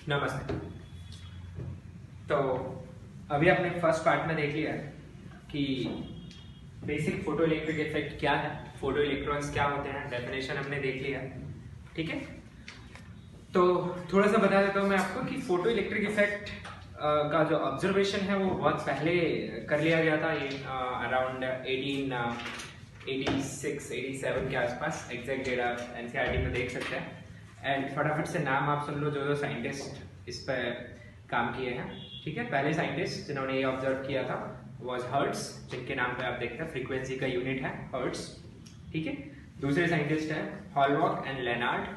नमस्ते। तो अभी आपने फर्स्ट पार्ट में देख लिया है कि बेसिक फोटो इलेक्ट्रिक इफेक्ट क्या है, फोटो इलेक्ट्रॉन्स क्या होते हैं, डेफिनेशन हमने देख लिया है। ठीक है, तो थोड़ा सा बता देता हूँ मैं आपको कि फोटो इलेक्ट्रिक इफेक्ट का जो ऑब्जर्वेशन है वो बहुत पहले कर लिया गया था, ये अराउंड 1886-87 के आसपास। एग्जैक्ट डेट आप एनसीईआरटी में देख सकते हैं। एंड फटाफट से नाम आप सुन लो जो साइंटिस्ट इस पर काम किए हैं। ठीक है, पहले साइंटिस्ट जिन्होंने ये ऑब्जर्व किया था वाज हर्ट्ज, जिनके नाम पे आप देखते हैं फ्रीक्वेंसी का यूनिट है हर्ट्ज। ठीक है, दूसरे साइंटिस्ट हैं हॉलबर्ग एंड लेनार्ड।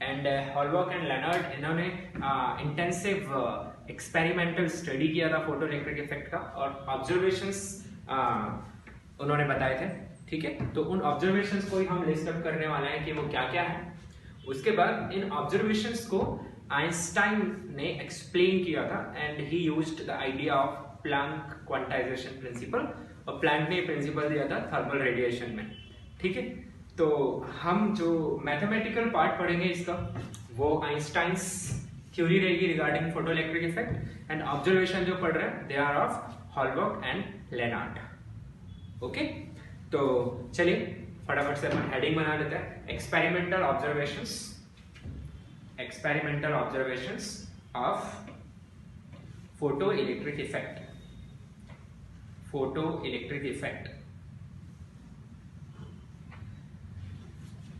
एंड हॉलबर्ग एंड लेनार्ड इन्होंने इंटेंसिव एक्सपेरिमेंटल स्टडी किया था फोटो इलेक्ट्रिक इफेक्ट का और ऑब्जर्वेशंस उन्होंने बताए थे। ठीक है, तो उन ऑब्जर्वेशंस को ही हम लिस्ट अप करने वाले हैं कि वो क्या क्या है। उसके बाद इन ऑब्जर्वेशंस को आइंस्टाइन ने एक्सप्लेन किया था and he used the idea of Planck quantization principle, और प्लैंक ने प्रिंसिपल दिया था थर्मल रेडिएशन में। ठीक है, तो हम जो मैथमेटिकल पार्ट पढ़ेंगे इसका वो आइंस्टाइंस थ्योरी रहेगी regarding photo electric effect, and observation जो पढ़ रहे हैं दे आर ऑफ हॉलबर्ग एंड लेनार्ड। ओके, तो चलिए फटाफट से अपन हेडिंग बना लेते हैं। Experimental observations of photo electric effect.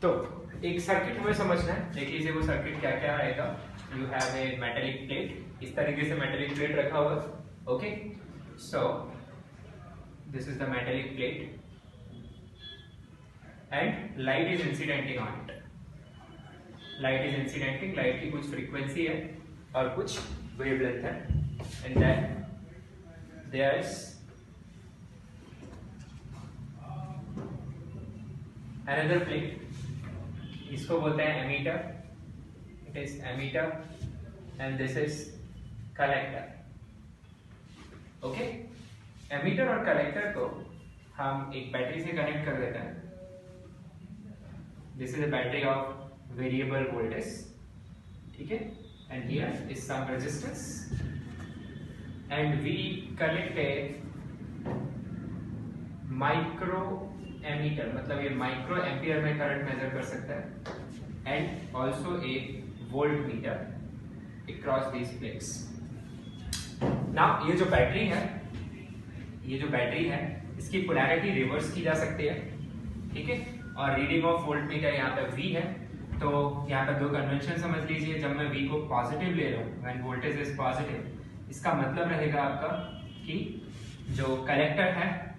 तो एक सर्किट हमें समझना है, देख लीजिए वो सर्किट क्या क्या रहेगा। You have a metallic plate, इस तरीके से मेटेलिक प्लेट रखा हुआ है। Okay, so this is the metallic plate and light is incidenting on it. Light की कुछ फ्रीक्वेंसी है और कुछ वेवलेंथ है, and then there is another plate, इसको बोलते हैं emitter. It is emitter and this is collector. Okay, emitter और कलेक्टर को हम एक बैटरी से कनेक्ट कर देते हैं। This is a battery of variable voltage. ठीक है, and here is some resistance, and we connect a micro ammeter, मतलब ये माइक्रो एम्पियर में करंट मेजर कर सकता है, and also a voltmeter across these plates. Now ये जो बैटरी है इसकी पोलैरिटी रिवर्स की जा सकती है। ठीक है, और रीडिंग ऑफ वोल्टमीटर यहाँ पे V है, तो यहाँ पे दो कन्वेंशन समझ लीजिए। जब मैं V को पॉजिटिव ले रहा हूँ, व्हेन वोल्टेज इज पॉजिटिव, इसका मतलब रहेगा आपका कि जो कलेक्टर है,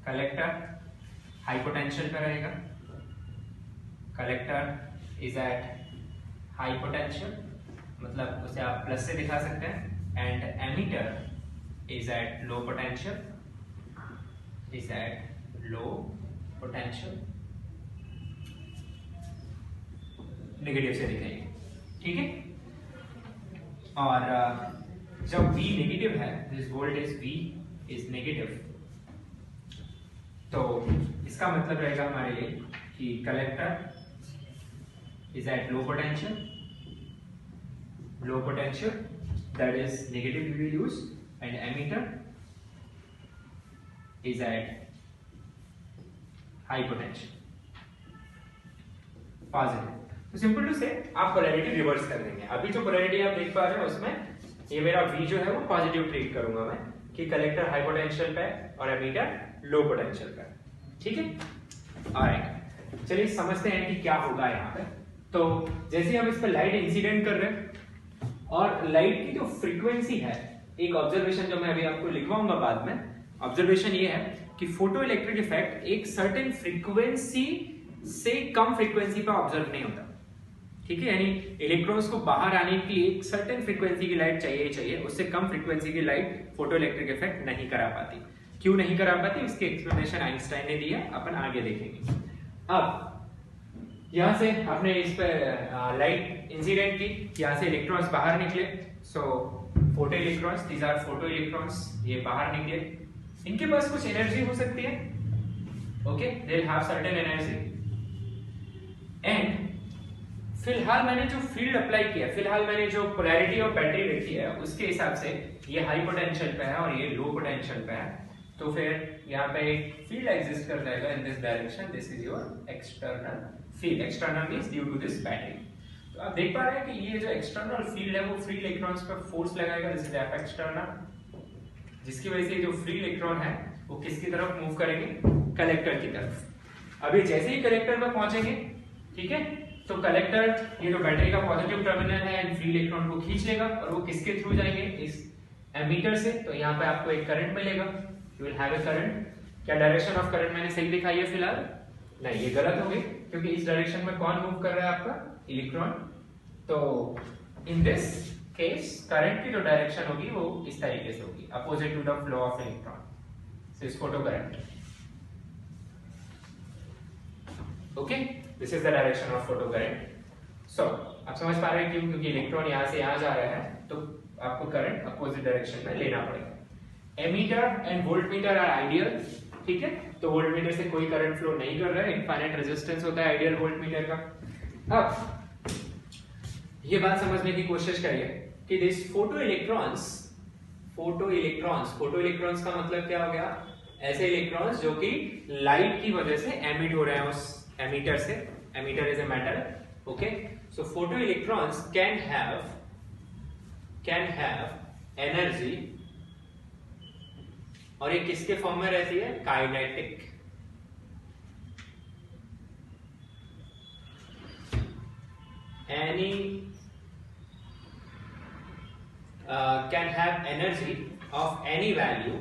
कलेक्टर हाई पोटेंशियल पे रहेगा। Collector is at high potential, मतलब उसे आप प्लस से दिखा सकते हैं, and emitter is at low potential, negative से दिखाइए। ठीक है, और जब V नेगेटिव है, this voltage V is negative, तो इसका मतलब रहेगा हमारे लिए कि collector is at low potential, that is negative we will use, and emitter is at high potential, positive। तो सिंपल टू से आप पोलैरिटी रिवर्स कर देंगे। अभी जो पोलैरिटी आप देख पा रहे हो उसमें ये मेरा V जो है वो पॉजिटिव ट्रीट करूंगा मैं, कि कलेक्टर हाई पोटेंशियल पे और एमीटर लो पोटेंशियल पे। ठीक है, ऑलराइट, चलिए समझते हैं कि क्या होगा यहाँ पे। तो जैसे हम इस पर लाइट इंसिडेंट कर रहे हैं और लाइट की जो फ्रीक्वेंसी है, एक ऑब्जर्वेशन जो मैं अभी आपको लिखवाऊंगा बाद में, ऑब्जर्वेशन ये है कि फोटो इलेक्ट्रिक इफेक्ट एक सर्टेन फ्रीक्वेंसी से कम फ्रीक्वेंसी पर ऑब्जर्व नहीं होता। ठीक है, यानी इलेक्ट्रॉन्स को बाहर आने के लिए एक सर्टेन फ्रीक्वेंसी की लाइट चाहिए, उससे कम फ्रीक्वेंसी की लाइट फोटो इलेक्ट्रिक इफेक्ट नहीं करा पाती। क्यों नहीं करा पाती, उसकी एक्सप्लेनेशन आइंस्टाइन ने दी है, अपन आगे देखेंगे। अब यहां से आपने इस पर लाइट इंसिडेंट की, यहां से इलेक्ट्रॉन्स बाहर निकले, so photo electrons, these are photo electrons, ये बाहर निकले। इनके पास कुछ एनर्जी हो सकती है, okay, they will have certain energy, and फिलहाल मैंने जो फील्ड अप्लाई किया, फिलहाल मैंने जो पोलैरिटी ऑफ बैटरी रखी है उसके हिसाब से ये हाई पोटेंशियल पे है और ये लो पोटेंशियल पे है, तो फिर यहाँ पे एक फील्ड एग्जिस्ट कर जाएगा in this direction. This is your external field. External means due to this battery. तो आप देख पा रहे हैं कि ये जो एक्सटर्नल फील्ड है वो फ्री इलेक्ट्रॉन्स पर फोर्स लगाएगा, दिस इज एफ एक्सटर्नल, जिसकी वजह से जो फ्री इलेक्ट्रॉन है वो किसकी तरफ मूव करेंगे, कलेक्टर की तरफ। अभी जैसे ही कलेक्टर में पहुंचेंगे, ठीक है, तो कलेक्टर ये जो बैटरी का पॉजिटिव टर्मिनल है एंड फ्री इलेक्ट्रॉन को खींच लेगा और वो किसके थ्रू जाएंगे, इस एमीटर से। तो यहाँ पे आपको एक करंट मिलेगा, you will have a current. क्या डायरेक्शन ऑफ करंट मैंने सही दिखाई है फिलहाल? नहीं, ये गलत हो गई, क्योंकि इस डायरेक्शन में कौन मूव कर रहा है, आपका इलेक्ट्रॉन। तो इन दिस केस करंट की जो डायरेक्शन होगी वो इस तरीके से होगी, opposite to the flow of electron, so इस photo current. Okay, this is the direction of photo current. So आप समझ पा रहे हैं क्यों? क्योंकि इलेक्ट्रॉन यहाँ से यहाँ जा रहा है, तो आपको करंट अपोजिट डायरेक्शन में लेना पड़ेगा। Ammeter and voltmeter are ideal, ठीक है, तो वोल्टमीटर से कोई करंट फ्लो नहीं कर रहा है, इनफाइनाइट रेजिस्टेंस होता है आइडियल वोल्टमीटर का। अब ये बात समझने की कोशिश करिए कि दिस फोटो इलेक्ट्रॉन्स का मतलब क्या हो गया? ऐसे इलेक्ट्रॉन्स जो कि लाइट की वजह से एमिट हो रहे हैं उस एमीटर से। Emitter is a metal, okay. So photo electrons can have energy, और ये किसके फॉर्म में रहती है? Kinetic. Any can have energy of any value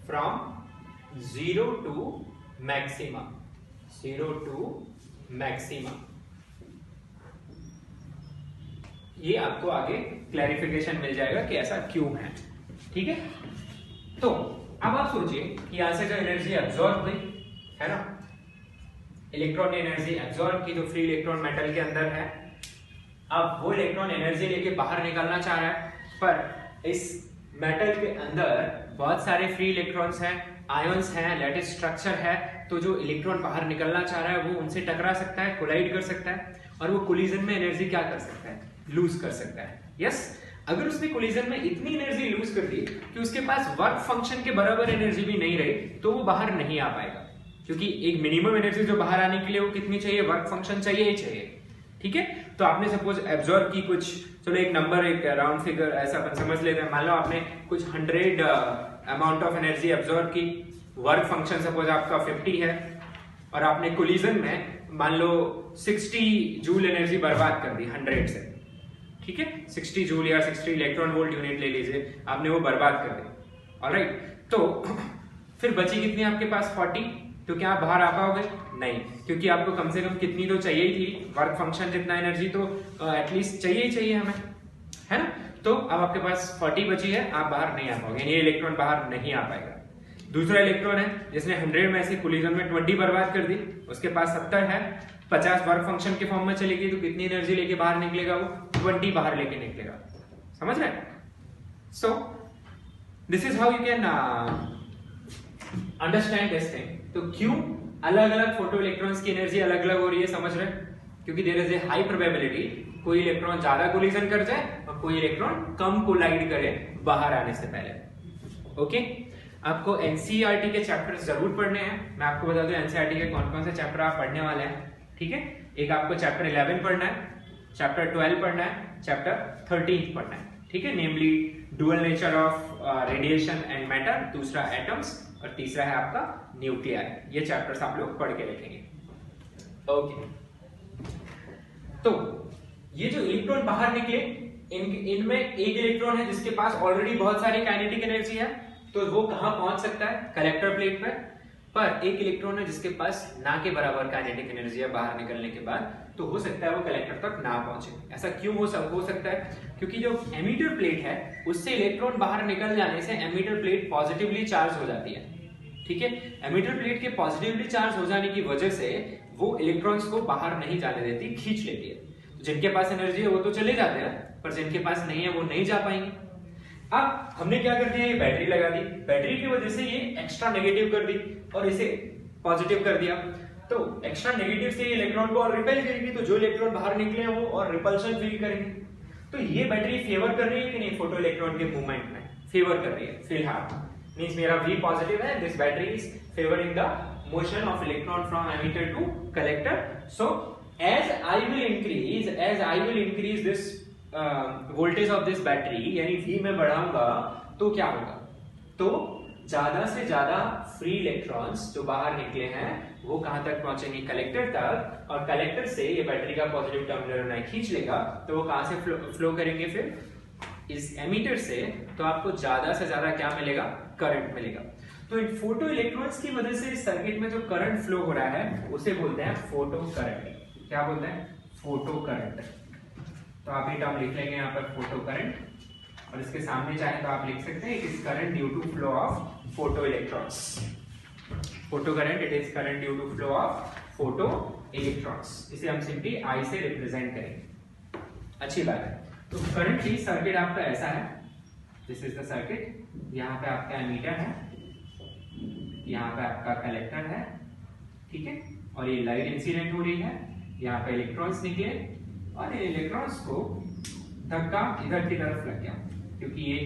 from 0 to maximum, ये आपको आगे क्लैरिफिकेशन मिल जाएगा कि ऐसा क्यों है, ठीक है। तो अब आप सोचिए कि यहां से जो एनर्जी एब्जॉर्ब हुई है ना, इलेक्ट्रॉन ने एनर्जी एब्जॉर्ब की, तो फ्री इलेक्ट्रॉन मेटल के अंदर है। अब वो इलेक्ट्रॉन एनर्जी लेके बाहर निकलना चाह रहा है, पर इस मेटल के अंदर बहुत सारे फ्री इलेक्ट्रॉन्स हैं, आयंस हैं, लैटिस स्ट्रक्चर है, तो जो इलेक्ट्रॉन बाहर निकलना चाह रहा है वो उनसे टकरा सकता है, कोलाइड कर सकता है, और वो कोलिजन में एनर्जी क्या कर सकता है? लूज कर सकता है। यस, अगर उसने कोलिजन में इतनी एनर्जी लूज कर दी कि उसके पास वर्क फंक्शन के बराबर एनर्जी भी नहीं रही, तो वो बाहर नहीं आ पाएगा, क्योंकि एक मिनिमम एनर्जी जो बाहर आने के लिए वो कितनी चाहिए? वर्क फंक्शन चाहिए ही चाहिए, ठीक है। तो आपने सपोज एब्जॉर्ब की कुछ, चलो एक नंबर, एक राउंड फिगर ऐसा अपन समझ लेते हैं, मान लो आपने कुछ 100 अमाउंट ऑफ एनर्जी एब्जॉर्ब की, वर्क फंक्शन सपोज आपका 50 है, और आपने कोलिजन में मान लो 60 जूल एनर्जी बर्बाद कर दी 100 से, ठीक है, 60 जूल या 60 इलेक्ट्रॉन वोल्ट यूनिट ले लीजिए, आपने वो बर्बाद कर दी, ऑलराइट। तो फिर बची कितनी आपके पास? 40। तो क्या आप बाहर आ पाओगे? नहीं, क्योंकि आपको कम से कम कितनी तो चाहिए ही थी, वर्क फंक्शन जितना एनर्जी तो एटलीस्ट चाहिए ही चाहिए हमें, है ना। तो अब आपके पास 40 बची है, आप बाहर नहीं आ पाओगे, ये इलेक्ट्रॉन बाहर नहीं आ पाएगा। दूसरा इलेक्ट्रॉन है जिसने 100 में से कोलिजन में 20 बर्बाद कर दी, उसके पास 70 है, 50 वर्क फंक्शन के फॉर्म में चलेगी, तो कितनी एनर्जी लेके बाहर निकलेगा? वो 20 बाहर लेके निकलेगा, समझ रहे हैं? सो this is how you can understand this thing. तो क्यों अलग अलग फोटो इलेक्ट्रॉन्स की एनर्जी अलग अलग हो रही है, समझ रहे हैं? क्योंकि there is a high probability कोई इलेक्ट्रॉन ज्यादा कोलिजन कर जाए और कोई इलेक्ट्रॉन कम कोलाइड करे बाहर आने से पहले। ओके, आपको एनसीईआरटी के चैप्टर्स जरूर पढ़ने हैं। मैं आपको बता दूं एनसीईआरटी के कौन कौन से चैप्टर आप पढ़ने वाले हैं, ठीक है। एक आपको चैप्टर 11 पढ़ना है, चैप्टर 12 पढ़ना है, चैप्टर 13 पढ़ना है, ठीक है, namely dual nature of radiation and matter, दूसरा एटम्स, और तीसरा है आपका न्यूक्लियर। ये चैप्टर्स आप लोग पढ़ के रखेंगे, ओके। तो ये जो इलेक्ट्रॉन बाहर निकले, इनमें एक इलेक्ट्रॉन है जिसके पास ऑलरेडी बहुत सारी काइनेटिक एनर्जी है, तो वो कहां पहुंच सकता है? कलेक्टर प्लेट पर एक इलेक्ट्रॉन है जिसके पास ना के बराबर काइनेटिक एनर्जी है बाहर निकलने के बाद, तो हो सकता है वो कलेक्टर तक ना पहुंचे। ऐसा क्यों हो सकता है? क्योंकि जो एमीटर प्लेट है उससे इलेक्ट्रॉन बाहर निकल जाने से एमीटर प्लेट पॉजिटिवली चार्ज हो जाती है, ठीक है। एमीटर प्लेट के पॉजिटिवली चार्ज हो जाने की वजह से वो इलेक्ट्रॉन्स को बाहर नहीं जाने देती, खींच लेती है। तो जिनके पास एनर्जी है वो तो चले जाते हैं, पर जिनके पास नहीं है वो नहीं जा पाएंगे। अब हमने क्या कर दिया? ये बैटरी लगा दी, बैटरी की वजह से ये एक्स्ट्रा नेगेटिव कर दी और इसे पॉजिटिव कर दिया। तो एक्स्ट्रा नेगेटिव से इलेक्ट्रॉन को और रिपेल करेगी, तो जो इलेक्ट्रॉन बाहर निकले हैं वो और रिपल्शन फील करेंगे। तो ये बैटरी फेवर कर रही है कि नहीं फोटो इलेक्ट्रॉन के मूवमेंट में? फेवर कर रही है फिलहाल। मींस मेरा V पॉजिटिव है, this battery is favouring the motion of electron from emitter to collector. So as I will increase this voltage of this battery, यानी V में बढ़ाऊंगा तो क्या होगा? तो ज्यादा से ज्यादा फ्री इलेक्ट्रॉन्स जो बाहर निकले हैं वो कहां तक पहुंचेंगे? कलेक्टर तक, और कलेक्टर से ये बैटरी का पॉजिटिव टर्मिनल खींच लेगा, तो वो कहां से फ्लो करेंगे फिर? इस एमीटर से। तो आपको ज्यादा से ज्यादा क्या मिलेगा? करंट मिलेगा। तो इन फोटो इलेक्ट्रॉन्स की वजह से इस सर्किट में जो करंट फ्लो हो रहा है उसे बोलते हैं फोटो करंट। क्या बोलते हैं? Photo current. तो आप ये टर्म लिख लेंगे यहाँ पर, फोटो करंट, और इसके सामने चाहे तो आप लिख सकते हैं it is current due to flow of photo electrons. Photo current, it is current due to flow of photo electrons. इसे हम सिंपली आई से रिप्रेजेंट करेंगे। अच्छी बात है। तो करंटली सर्किट आपका ऐसा है, दिस इज द सर्किट। यहाँ पे आपका एमीटर है, यहाँ पे आपका कलेक्टर है, ठीक है, और ये लाइट इंसिडेंट हो रही है, यहाँ पे इलेक्ट्रॉन्स निकले, और ये इलेक्ट्रॉन्स को धक्का इधर की तरफ लग गया, क्योंकि ये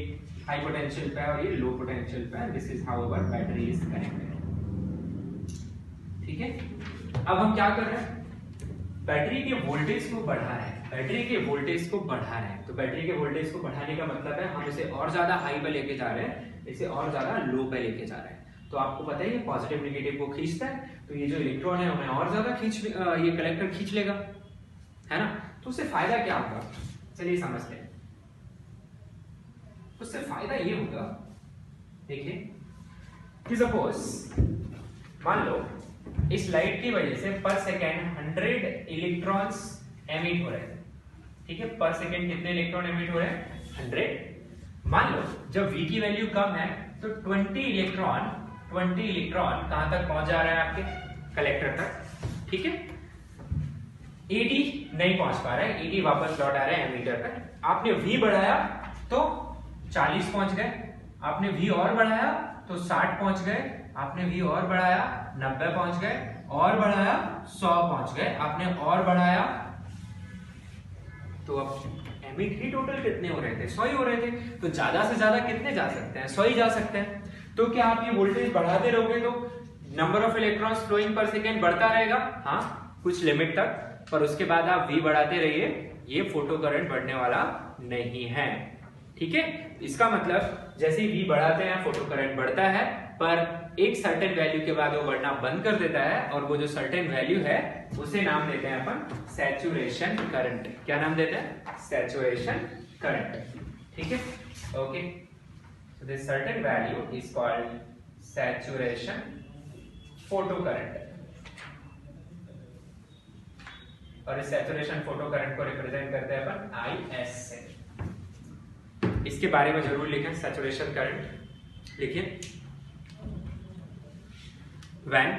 हाई पोटेंशियल पे है और ये लो पोटेंशियल पे है। This is how our battery is connected. ठीक है, अब हम क्या कर रहे हैं? बैटरी के वोल्टेज को बढ़ा रहे हैं। बैटरी के वोल्टेज को बढ़ा रहे हैं। तो बैटरी के वोल्टेज को बढ़ाने का मतलब है हम इसे और ज्यादा हाई पे लेके जा रहे हैं, इसे और ज्यादा लो पे लेके जा रहे हैं। तो आपको पता है ये पॉजिटिव नेगेटिव को खींचता है, तो ये जो इलेक्ट्रॉन है उन्हें और ज्यादा ये कलेक्टर खींच लेगा, है ना। तो उससे फायदा क्या होगा? चलिए समझते हैं। उससे फायदा ये होगा, देखिए कि सपोज मान लो इस लाइट की वजह से पर सेकेंड 100 इलेक्ट्रॉन्स एमिट हो रहे हैं। ठीक है, पर सेकेंड कितने इलेक्ट्रॉन एमिट हो रहे हैं? 100। मान लो जब V की वैल्यू कम है तो 20 इलेक्ट्रॉन कहां तक पहुंच जा रहा है? आपके कलेक्टर तक। ठीक है, 80 नहीं पहुंच पा रहा है, 80 वापस लौट आ रहे हैं एमीटर पर। आपने V बढ़ाया तो 40 पहुंच गए, आपने V और बढ़ाया तो 60 पहुंच गए, आपने V और बढ़ाया 90 पहुंच गए, और बढ़ाया 100 पहुंच गए, आपने और बढ़ाया, तो अब एमिट ही टोटल कितने हो रहे थे? 100 ही हो रहे थे। तो ज्यादा से ज्यादा कितने जा सकते हैं? 100 ही जा सकते हैं। तो क्या आप ये वोल्टेज बढ़ाते रहोगे तो number of electrons flowing per second बढ़ता रहेगा? हाँ, कुछ लिमिट तक, पर उसके बाद आप V बढ़ाते रहिए, ये फोटो करंट बढ़ने वाला नहीं है। ठीक है, इसका मतलब जैसे ही V बढ़ाते हैं फोटो करंट बढ़ता है, पर एक सर्टेन वैल्यू के बाद वो बढ़ना बंद कर देता है, और वो जो सर्टेन वैल्यू है उसे नाम देते हैं अपन सैचुरेशन करंट। क्या नाम देते हैं? Saturation current. ठीक है, okay. So this certain value is called saturation photocurrent, और इस saturation photocurrent को रिप्रेजेंट करते हैं अपन IS से। इसके बारे में जरूर लिखें, saturation current लिखिए। When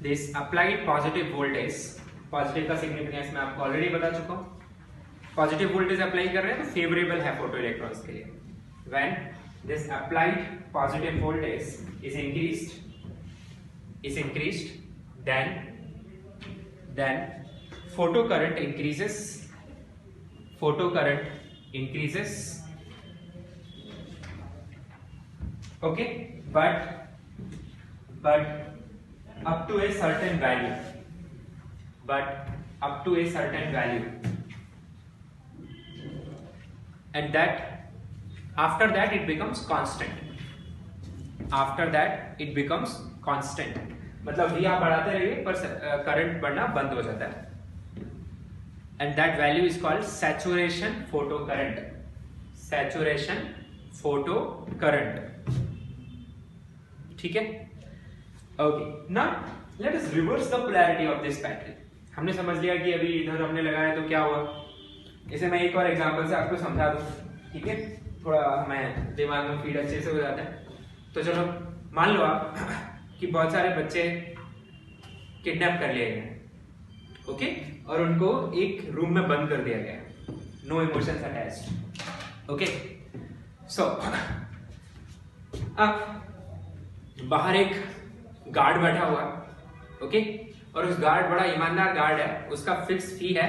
this applied positive voltage, positive का सिग्निफिकेंस मैं आपको ऑलरेडी बता चुका हूं। पॉजिटिव वोल्टेज अप्लाई कर रहे हैं तो फेवरेबल है फोटो इलेक्ट्रॉन्स के लिए। When this applied positive voltage is increased, then photocurrent increases, okay, but up to a certain value, and that after that it becomes constant, मतलब V आप बढ़ाते रहिए पर करंट बढ़ना बंद हो जाता है, and that value is called saturation photocurrent। ठीक है, okay. Now let us reverse the polarity of this battery. हमने समझ लिया कि अभी इधर हमने लगाया तो क्या हुआ। इसे मैं एक और एग्जांपल से आपको समझा दूं, ठीक है, थोड़ा हमें दिमाग में फीड अच्छे से हो जाता है। तो चलो मान लो आप कि बहुत सारे बच्चे किडनैप कर लिए गए, ओके, और उनको एक रूम में बंद कर दिया गया, नो इमोशंस अटैच्ड, ओके। सो अब बाहर एक गार्ड बैठा हुआ, ओके, और उस गार्ड बड़ा ईमानदार गार्ड है, उसका फिक्स फी है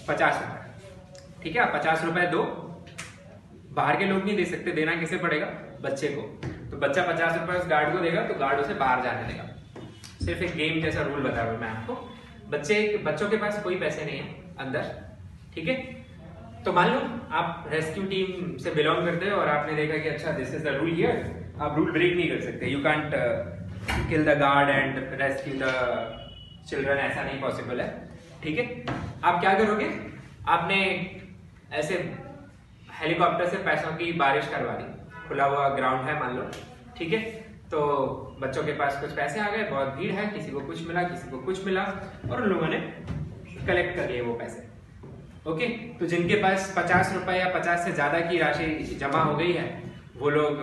50 रुपए। ठीक है, आप 50 रुपए दो, बाहर के लोग नहीं दे सकते, देना किसे पड़ेगा? बच्चे को। तो बच्चा 50 रुपए उस गार्ड को देगा तो गार्ड उसे बाहर जाने देगा। सिर्फ एक गेम जैसा रूल बता रहा हूं मैं आपको। बच्चों के पास कोई पैसे नहीं है अंदर, ठीक है। तो मान लो आप रेस्क्यू टीम से बिलोंग करते हो और आपने देखा कि अच्छा this is the rule here, आप रूल ब्रेक नहीं कर सकते, you can't kill the guard and rescue the children, ऐसा नहीं पॉसिबल है, ठीक है। आप क्या करोगे? आपने ऐसे हेलीकॉप्टर से पैसों की बारिश करवा दी, खुला हुआ ग्राउंड है मान लो, ठीक है। तो बच्चों के पास कुछ पैसे आ गए, बहुत भीड़ है, किसी को कुछ मिला, किसी को कुछ मिला, और उन लोगों ने कलेक्ट कर लिए वो पैसे। ओके, तो जिनके पास 50 रुपए या 50 से ज्यादा की राशि जमा हो गई है, वो लोग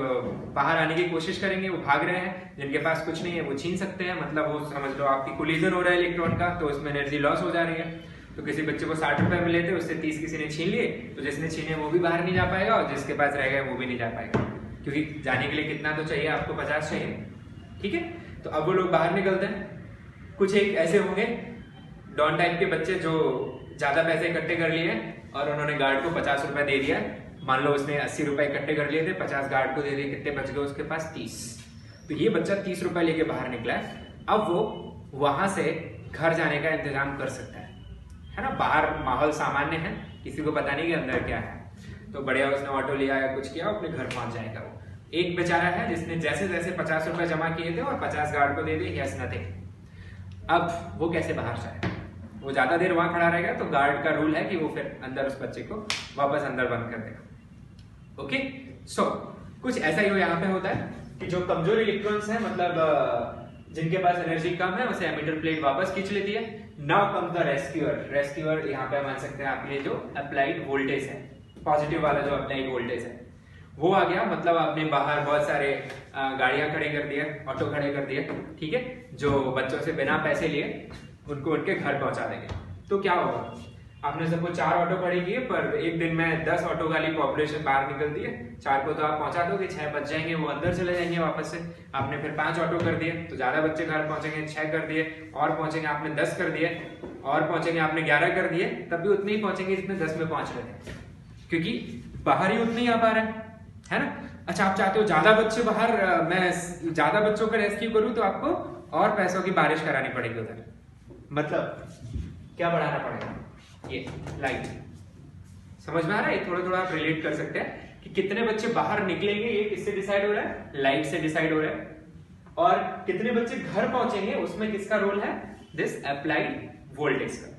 बाहर आने की कोशिश करेंगे, वो भाग रहे हैं। जिनके पास कुछ नहीं है वो छीन सकते हैं, मतलब वो समझ लो आपकी कोलिजन हो रहा है इलेक्ट्रॉन का, तो उसमें एनर्जी लॉस हो जा रही है। तो किसी बच्चे को 60 रुपए मिले थे, उससे 30 किसी ने छीन लिए, तो जिसने छीने वो भी बाहर नहीं जा पाएगा, और जिसके पास रह गए वो भी नहीं जा पाएगा, क्योंकि जाने के लिए कितना तो चाहिए आपको, 50 चाहिए, ठीक है। तो अब वो लोग बाहर निकलते हैं। कुछ एक ऐसे होंगे डॉन टाइप के बच्चे जो ज्यादा पैसे इकट्ठे कर लिए और उन्होंने गार्ड को 50 रुपए दे दिया। मान लो उसने 80 रुपए इकट्ठे कर लिए थे, 50 गार्ड को दे दिए, कितने बच गए उसके पास? 30। तो ये बच्चा 30 रुपए लेके बाहर निकला है। अब वो वहां से घर जाने का इंतजाम कर सकता है ना। बाहर माहौल सामान्य है, किसी को पता नहीं कि अंदर क्या है, तो बढ़िया उसने ऑटो लिया या कुछ किया, अपने घर पहुंच जाएगा। वो एक बेचारा है जिसने जैसे जैसे 50 रुपए जमा किए थे और 50 गार्ड को दे दिए, यस नथिंग। अब वो कैसे बाहर जाए? वो ज्यादा देर वहां खड़ा रहेगा तो गार्ड का रूल है कि वो फिर अंदर उस बच्चे को वापस अंदर बंद कर देगा। ओके, सो कुछ ऐसा ही यहाँ पे होता है कि जो कमजोर इलेक्ट्रॉन्स हैं, मतलब जिनके पास एनर्जी कम है, उसे एमिटर प्लेट वापस खींच लेती है। Now come the rescuer. Rescuer यहाँ पे मान सकते हैं आपके लिए जो अप्लाइड वोल्टेज है, पॉजिटिव वाला जो अप्लाइड वोल्टेज है वो आ गया। मतलब आपने बाहर बहुत सारे गाड़ियां खड़े कर दिए, ऑटो खड़े कर दिए, ठीक है, जो बच्चों से बिना पैसे लिए उनको उनके घर पहुंचा देंगे। तो क्या होगा? आपने सबको 4 ऑटो खड़े किए, पर एक दिन में 10 ऑटो वाली पॉपुलेशन बाहर निकलती है। 4 को तो आप पहुंचा दोगे, 6 बच जाएंगे, वो अंदर चले जाएंगे वापस से। आपने फिर 5 ऑटो कर दिए तो ज्यादा बच्चे घर पहुंचेंगे, 6 कर दिए और पहुंचेंगे, आपने 10 कर दिए और पहुंचेंगे, आपने 11 कर दिए, तब भी उतने ही पहुंचेंगे जितने 10 में पहुंच रहे थे, क्योंकि बाहर ही उतने ही आ पा रहे हैं, है ना। अच्छा, आप चाहते हो ज्यादा बच्चे बाहर, मैं ज्यादा बच्चों को रेस्क्यू करूं तो आपको और पैसों की बारिश करानी पड़ेगी उधर। मतलब क्या बढ़ाना पड़ेगा? ये लाइट। समझ में आ रहा है? थोड़ा थोड़ा आप रिलेट कर सकते हैं कि कितने बच्चे बाहर निकलेंगे, ये किससे डिसाइड हो रहा है? लाइट से डिसाइड हो रहा है। और कितने बच्चे घर पहुंचेंगे, उसमें किसका रोल है? दिस अप्लाइड वोल्टेज का।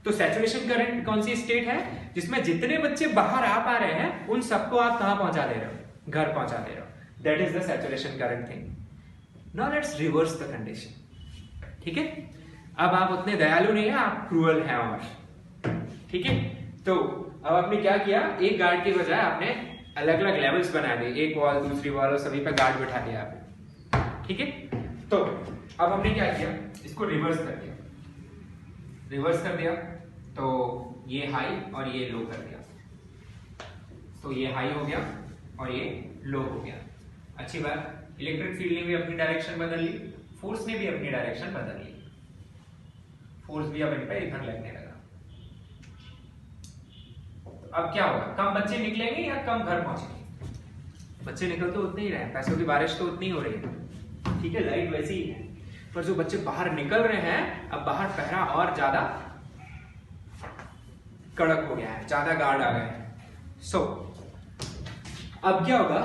तो सैचुरेशन करंट कौन सी स्टेट है? जिसमें जितने बच्चे बाहर आ पा रहे हैं उन सबको आप कहां पहुंचा दे रहे हो? घर पहुंचा दे रहे हो। That is the saturation current thing. Now let's reverse the condition, ठीक है। अब आप उतने दयालु नहीं है, आप क्रूअल हैं और, ठीक है। तो अब आपने क्या किया? एक गार्ड की बजाय आपने अलग अलग लेवल्स बना दिए, एक वॉल, दूसरी वॉल, और सभी पे गार्ड बिठा दिया आपने, ठीक है। तो अब हमने क्या किया? इसको रिवर्स कर दिया। रिवर्स कर दिया तो ये हाई और ये लो कर दिया, तो ये हाई हो गया और ये लो हो गया। अच्छी बात, इलेक्ट्रिक फील्ड ने भी अपनी डायरेक्शन बदल ली, फोर्स ने भी अपनी डायरेक्शन बदल ली। फोर्स भी अब इन पे इधर लगने लगा। अब क्या होगा? कम बच्चे निकलेंगे या कम घर पहुंचेंगे? बच्चे निकल तो उतने ही रहे, पैसों की बारिश तो उतनी हो रही है, ठीक है, लाइट वैसी ही है, पर जो बच्चे बाहर निकल रहे हैं, अब बाहर पहरा और ज्यादा कड़क हो गया है, ज्यादा गार्ड आ गए हैं। सो अब क्या होगा?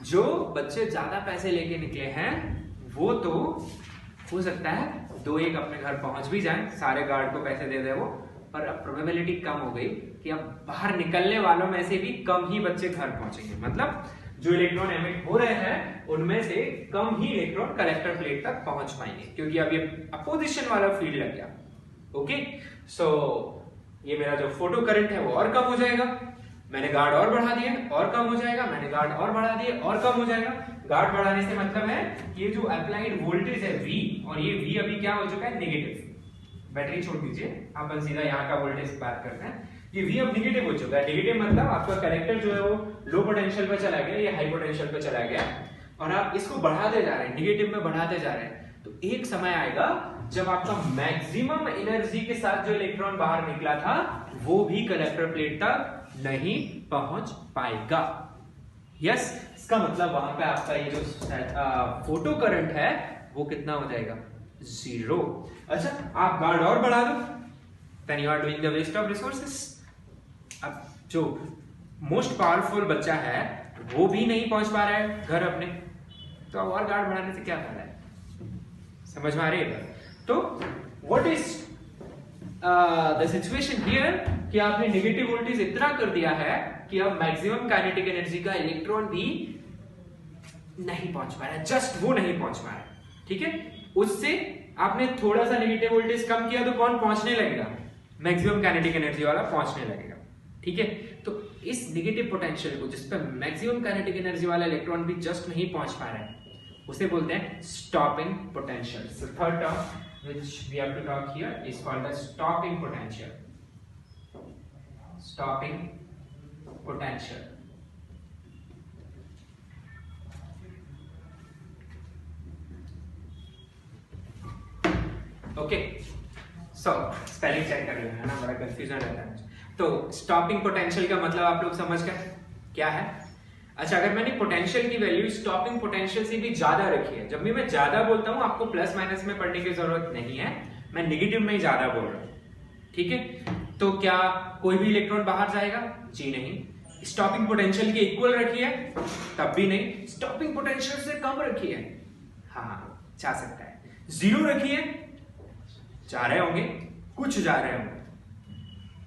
जो बच्चे ज्यादा पैसे लेके निकले हैं वो तो हो सकता है 2-1 अपने घर पहुंच भी जाएं, सारे गार्ड को पैसे दे दे वो, पर अब प्रोबेबिलिटी कम हो गई कि अब बाहर निकलने वालों में से भी कम ही बच्चे घर पहुंचेंगे। मतलब जो इलेक्ट्रॉन एमिट हो रहे हैं उनमें से कम ही इलेक्ट्रॉन कलेक्टर प्लेट तक पहुंच पाएंगे, क्योंकि अब ये अपोजिशन वाला फील्ड लग गया। ओके, सो ये मेरा जो फोटो करंट है वो और कम हो जाएगा। मैंने गार्ड और बढ़ा दिए और कम हो जाएगा, मैंने गार्ड और बढ़ा दिए और कम हो जाएगा। गार्ड बढ़ाने से मतलब है कि ये जो अप्लाइड वोल्टेज है V, और ये V अभी क्या हो चुका है? नेगेटिव। बैटरी छोड़ दीजिए, अपन सीधा यहाँ का वोल्टेज की बात करते हैं। ये V अब नेगेटिव हो चुका है। नेगेटिव मतलब आपका कलेक्टर जो है वो लो पोटेंशियल पे चला गया या हाई पोटेंशियल पे चला गया, और आप इसको बढ़ाते जा रहे हैं, नेगेटिव में बढ़ाते जा रहे हैं। तो एक समय आएगा जब आपका मैक्सिमम एनर्जी के साथ जो इलेक्ट्रॉन बाहर निकला था वो भी कलेक्टर प्लेट तक नहीं पहुंच पाएगा। यस, इसका मतलब वहां पे आपका ये जो फोटो करंट है वो कितना हो जाएगा, 0। अच्छा, आप गार्ड और बढ़ा दो, then you are doing the waste of resources। अब जो मोस्ट पावरफुल बच्चा है वो भी नहीं पहुंच पा रहा है घर अपने, तो और गार्ड बढ़ाने से क्या फायदा है? समझ में आ रही है? तो what is the situation here कि आपने नेगेटिव वोल्टेज इतना कर दिया है कि अब मैक्सिमम काइनेटिक एनर्जी का इलेक्ट्रॉन भी नहीं पहुंच पा रहा है, जस्ट वो नहीं पहुंच पा रहा है। ठीक है, उससे आपने थोड़ा सा नेगेटिव वोल्टेज कम किया तो कौन पहुंचने लगेगा? मैक्सिमम काइनेटिक एनर्जी वाला पहुंचने लगेगा। ठीक है, तो इस नेगेटिव पोटेंशियल को जिस पर मैक्सिमम काइनेटिक एनर्जी वाला इलेक्ट्रॉन भी जस्ट नहीं पहुंच पा रहा है उसे बोलते हैं stopping potential. So third term which we have to talk here is called the stopping potential. Stopping potential. Okay, so spelling check कर लेना है ना, बड़ा कंफ्यूजन रहता है। तो स्टॉपिंग पोटेंशियल का मतलब आप लोग समझ गए क्या है? अच्छा, अगर मैंने पोटेंशियल की वैल्यू स्टॉपिंग पोटेंशियल से भी ज्यादा रखी है, जब भी मैं ज्यादा बोलता हूं आपको प्लस माइनस में पढ़ने की जरूरत नहीं है, मैं नेगेटिव में ही ज्यादा बोल रहा हूं। ठीक है, तो क्या कोई भी इलेक्ट्रॉन बाहर जाएगा? जी नहीं। स्टॉपिंग पोटेंशियल के इक्वल रखी है? तब भी नहीं। स्टॉपिंग पोटेंशियल से कम रखी है? हाँ, जा सकता है। 0 रखी है? जा रहे होंगे, कुछ जा रहे होंगे।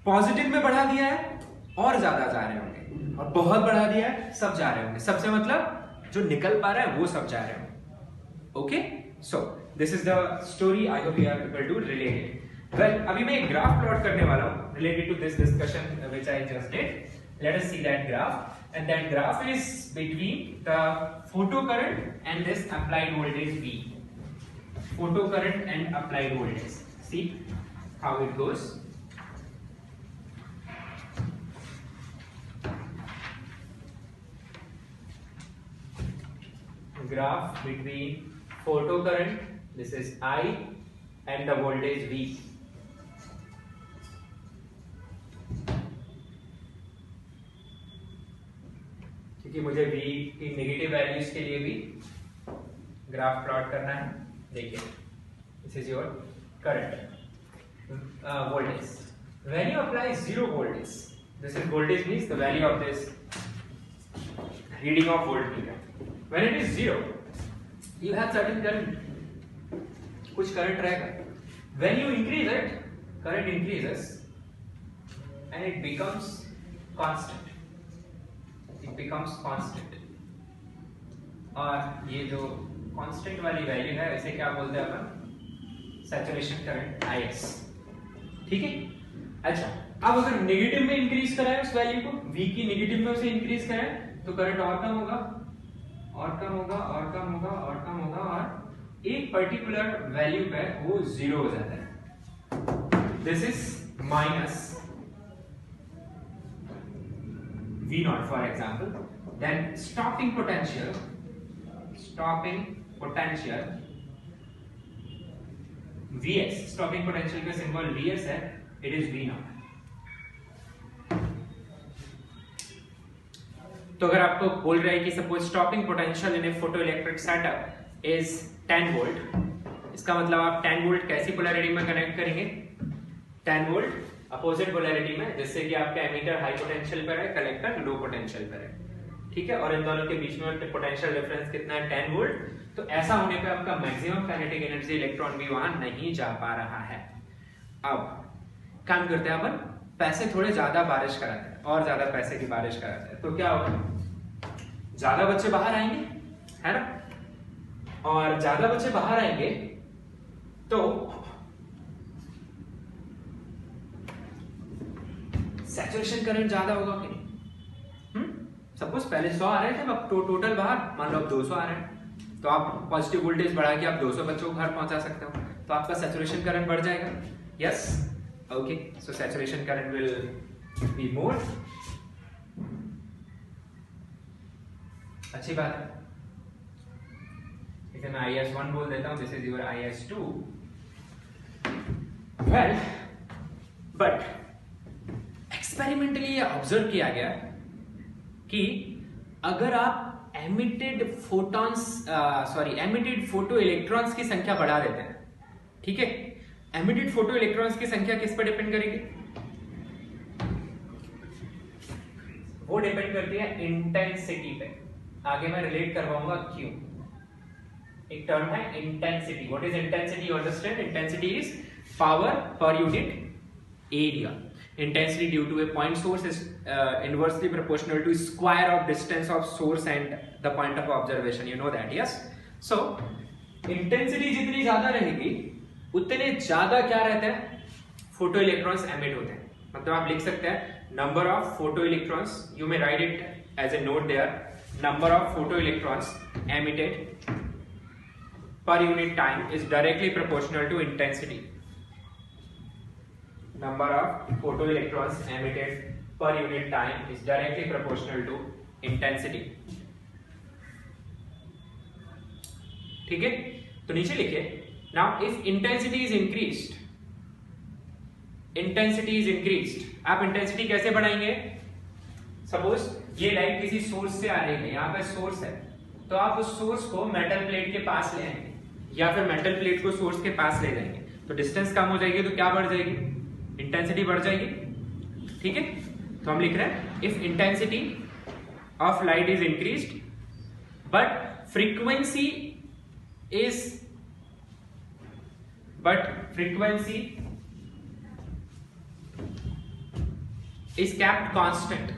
पॉजिटिव में बढ़ा दिया है और ज्यादा जा रहे होंगे, और बहुत बढ़ा दिया है सब जा रहे होंगे। सबसे मतलब जो निकल पा रहा है वो सब जा रहे होंगे। Okay, so this is the story. I hope you are able to relate it. Well, अभी मैं एक ग्राफ प्लॉट करने वाला हूं related to this discussion which I just did. Let us see that graph, and that graph is between the photo current and this applied voltage V। Photo current and applied voltage. See how it goes. Graph between photo current, this is I, and the voltage V. क्योंकि मुझे V की negative values के लिए भी graph plot करना है। देखिए, this is your current voltage. When you apply 0 voltage, this is voltage means the value of this reading of voltmeter. When it is 0, you have certain current. कुछ current रहेगा. When you increase it, current increases and it becomes constant. It becomes constant. और ये जो constant वाली value है इसे क्या बोलते हैं अपन? Saturation current IS। ठीक है, अच्छा, अब अगर नेगेटिव में इंक्रीज कराए उस वैल्यू को, V की नेगेटिव में उसे इंक्रीज कराए तो करंट और कम होगा और कम होगा और कम होगा और कम होगा, और एक पर्टिकुलर वैल्यू पे वो 0 हो जाता है। This is minus V0 for example. Then stopping potential Vs, stopping potential का सिंबल Vs है, इट इज V0। तो अगर आपको बोल रहा है कि suppose stopping potential in a photoelectric setup is 10 volt, इसका मतलब आप 10 वोल्ट कैसी पोलैरिटी में कनेक्ट करेंगे? 10 वोल्ट अपोजिट पोलैरिटी में, जिससे कि आपका एमीटर हाई पोटेंशियल पर है, कलेक्टर लो पोटेंशियल पर है। ठीक है, और इन दोनों के बीच में पोटेंशियल डिफरेंस कितना है? 10 वोल्ट। तो ऐसा होने पे आपका मैक्सिमम काइनेटिक एनर्जी इलेक्ट्रॉन भी वहां नहीं जा पा रहा है। अब काम करते हैं अपन, पैसे थोड़े ज्यादा बारिश कराते हैं, और ज्यादा पैसे की बारिश कराते हैं, तो क्या होगा? ज्यादा बच्चे बाहर आएंगे, है ना? और ज्यादा बच्चे बाहर आएंगे तो सैचुरेशन करंट ज्यादा होगा कि नहीं? सपोज पहले 100 आ रहे थे, अब टोटल बाहर मान लो अब 200 आ रहे हैं, तो आप पॉजिटिव वोल्टेज बढ़ा के आप 200 बच्चों को घर पहुंचा सकते हो, तो आपका सैचुरेशन करंट बढ़ जाएगा। Yes, okay, so saturation current will be more. अच्छी बात है। इसे मैं IS1 बोल देता हूं, this is your IS2। Well, but experimentally ये ऑब्जर्व किया गया कि अगर आप एमिटेड फोटो इलेक्ट्रॉन्स की संख्या बढ़ा देते हैं, ठीक है, एमिटेड फोटो इलेक्ट्रॉन्स की संख्या किस पर डिपेंड करेगी? वो डिपेंड करती है इंटेंसिटी पे। आगे मैं रिलेट करवाऊंगा क्यों। एक टर्म है intensity. What is intensity? You understand? Intensity is power per unit area. Intensity due to a point source is inversely proportional to square of distance of source and the point of observation. You know that, yes? So, intensity जितनी ज्यादा रहेगी उतने ज्यादा क्या रहता है? Photo electrons emit होते हैं। मतलब आप लिख सकते हैं number of photo electrons, you may write it as a note there, number of photo electrons emitted per unit time is directly proportional to intensity. Number of photoelectrons emitted per unit time is directly proportional to intensity. ठीक है, तो नीचे लिखिए, now if intensity is increased, आप intensity कैसे बढ़ाएंगे? Suppose ये light किसी सोर्स से आ रही है, यहाँ पे सोर्स है, तो आप उस सोर्स को मेटल प्लेट के पास ले आएंगे या फिर मेटल प्लेट को सोर्स के पास ले जाएंगे, तो डिस्टेंस कम हो जाएगी, तो क्या बढ़ जाएगी? इंटेंसिटी बढ़ जाएगी। ठीक है, तो हम लिख रहे हैं if intensity of light is increased but frequency is kept constant.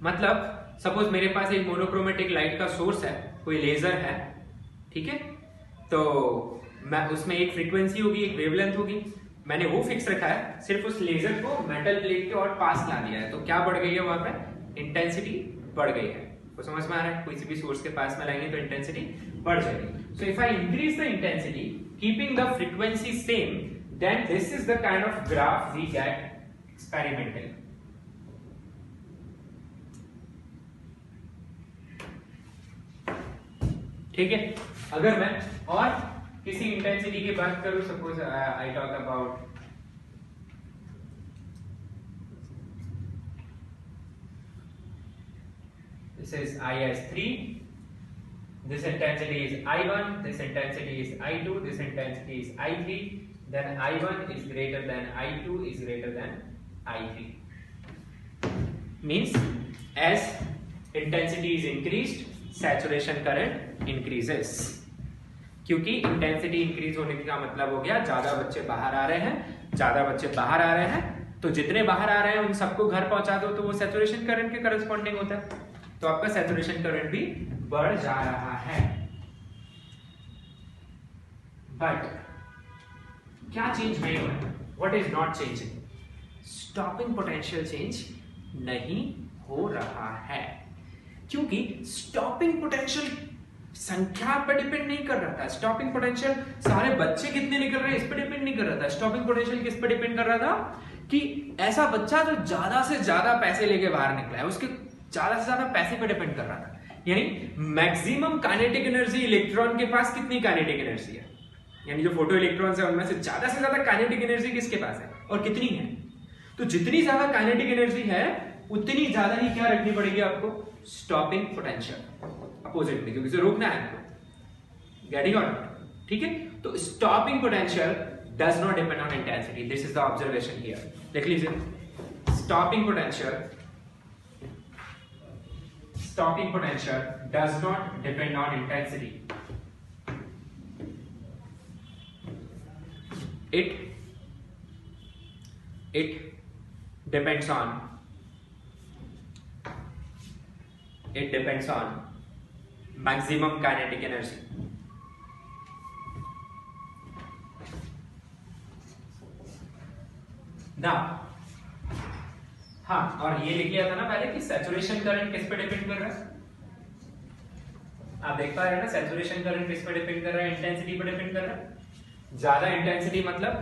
मतलब सपोज मेरे पास एक मोनोक्रोमेटिक लाइट का सोर्स है, कोई लेजर है, ठीक है, तो मैं उसमें एक फ्रीक्वेंसी होगी, एक वेवलेंथ होगी, मैंने वो फिक्स रखा है, सिर्फ उस लेजर को मेटल प्लेट के और पास ला दिया है, तो क्या बढ़ गई है वहां पे? इंटेंसिटी बढ़ गई है। तो समझ में आ रहा है? कोई भी सोर्स के पास में लाएंगे तो इंटेंसिटी बढ़ जाएगी। So if I increase the intensity keeping the frequency same, then this is the kind of graph we get experimentally. ठीक है, अगर मैं और किसी इंटेंसिटी की बात करूं, suppose I talk about this is IS3, this intensity is I1, this intensity is I2, this intensity is I3, then I1 is greater than I2 is greater than I3. Means as intensity is increased, saturation current increases. क्योंकि intensity increase होने का मतलब हो गया ज्यादा बच्चे बाहर आ रहे हैं, ज्यादा बच्चे बाहर आ रहे हैं, तो जितने बाहर आ रहे हैं उन सबको घर पहुंचा दो, तो वो सैचुरेशन करंट के करस्पॉन्डिंग होता है, तो आपका सैचुरेशन करंट भी बढ़ जा रहा है। बट क्या चेंज नहीं हो रहा? What is not changing? Stopping potential change नहीं हो रहा है, क्योंकि स्टॉपिंग पोटेंशियल संख्या पर डिपेंड नहीं कर रहा था। स्टॉपिंग पोटेंशियल सारे बच्चे कितने निकल रहे हैं इस पर डिपेंड नहीं कर रहा था। स्टॉपिंग पोटेंशियल किस पर डिपेंड कर रहा था? कि ऐसा बच्चा जो ज्यादा से ज्यादा पैसे लेके बाहर निकला है, उसके ज्यादा से ज्यादा पैसे पर डिपेंड कर रहा था। यानी मैक्सिमम काइनेटिक एनर्जी इलेक्ट्रॉन के पास कितनी काइनेटिक एनर्जी है, यानी जो फोटो इलेक्ट्रॉन्स है उनमें से ज्यादा काइनेटिक एनर्जी किसके पास है और कितनी है? तो जितनी ज्यादा काइनेटिक एनर्जी है उतनी ज्यादा ही क्या रखनी पड़ेगी आपको? स्टॉपिंग पोटेंशियल अपोजिट में, क्योंकि रोकना है आपको। Getting out? ठीक है, तो stopping potential does not depend on intensity. This is the observation here. देख लीजिए, stopping potential does not depend on intensity. it depends on maximum kinetic energy. Now, हाँ, और ये लिख लिया था ना पहले कि सैचुरेशन करंट किस पे डिपेंड कर रहा है? आप देख पा रहे हैं ना, सैचुरेशन करंट किस पे डिपेंड कर रहा है? इंटेंसिटी पे डिपेंड कर रहा है। ज्यादा इंटेंसिटी मतलब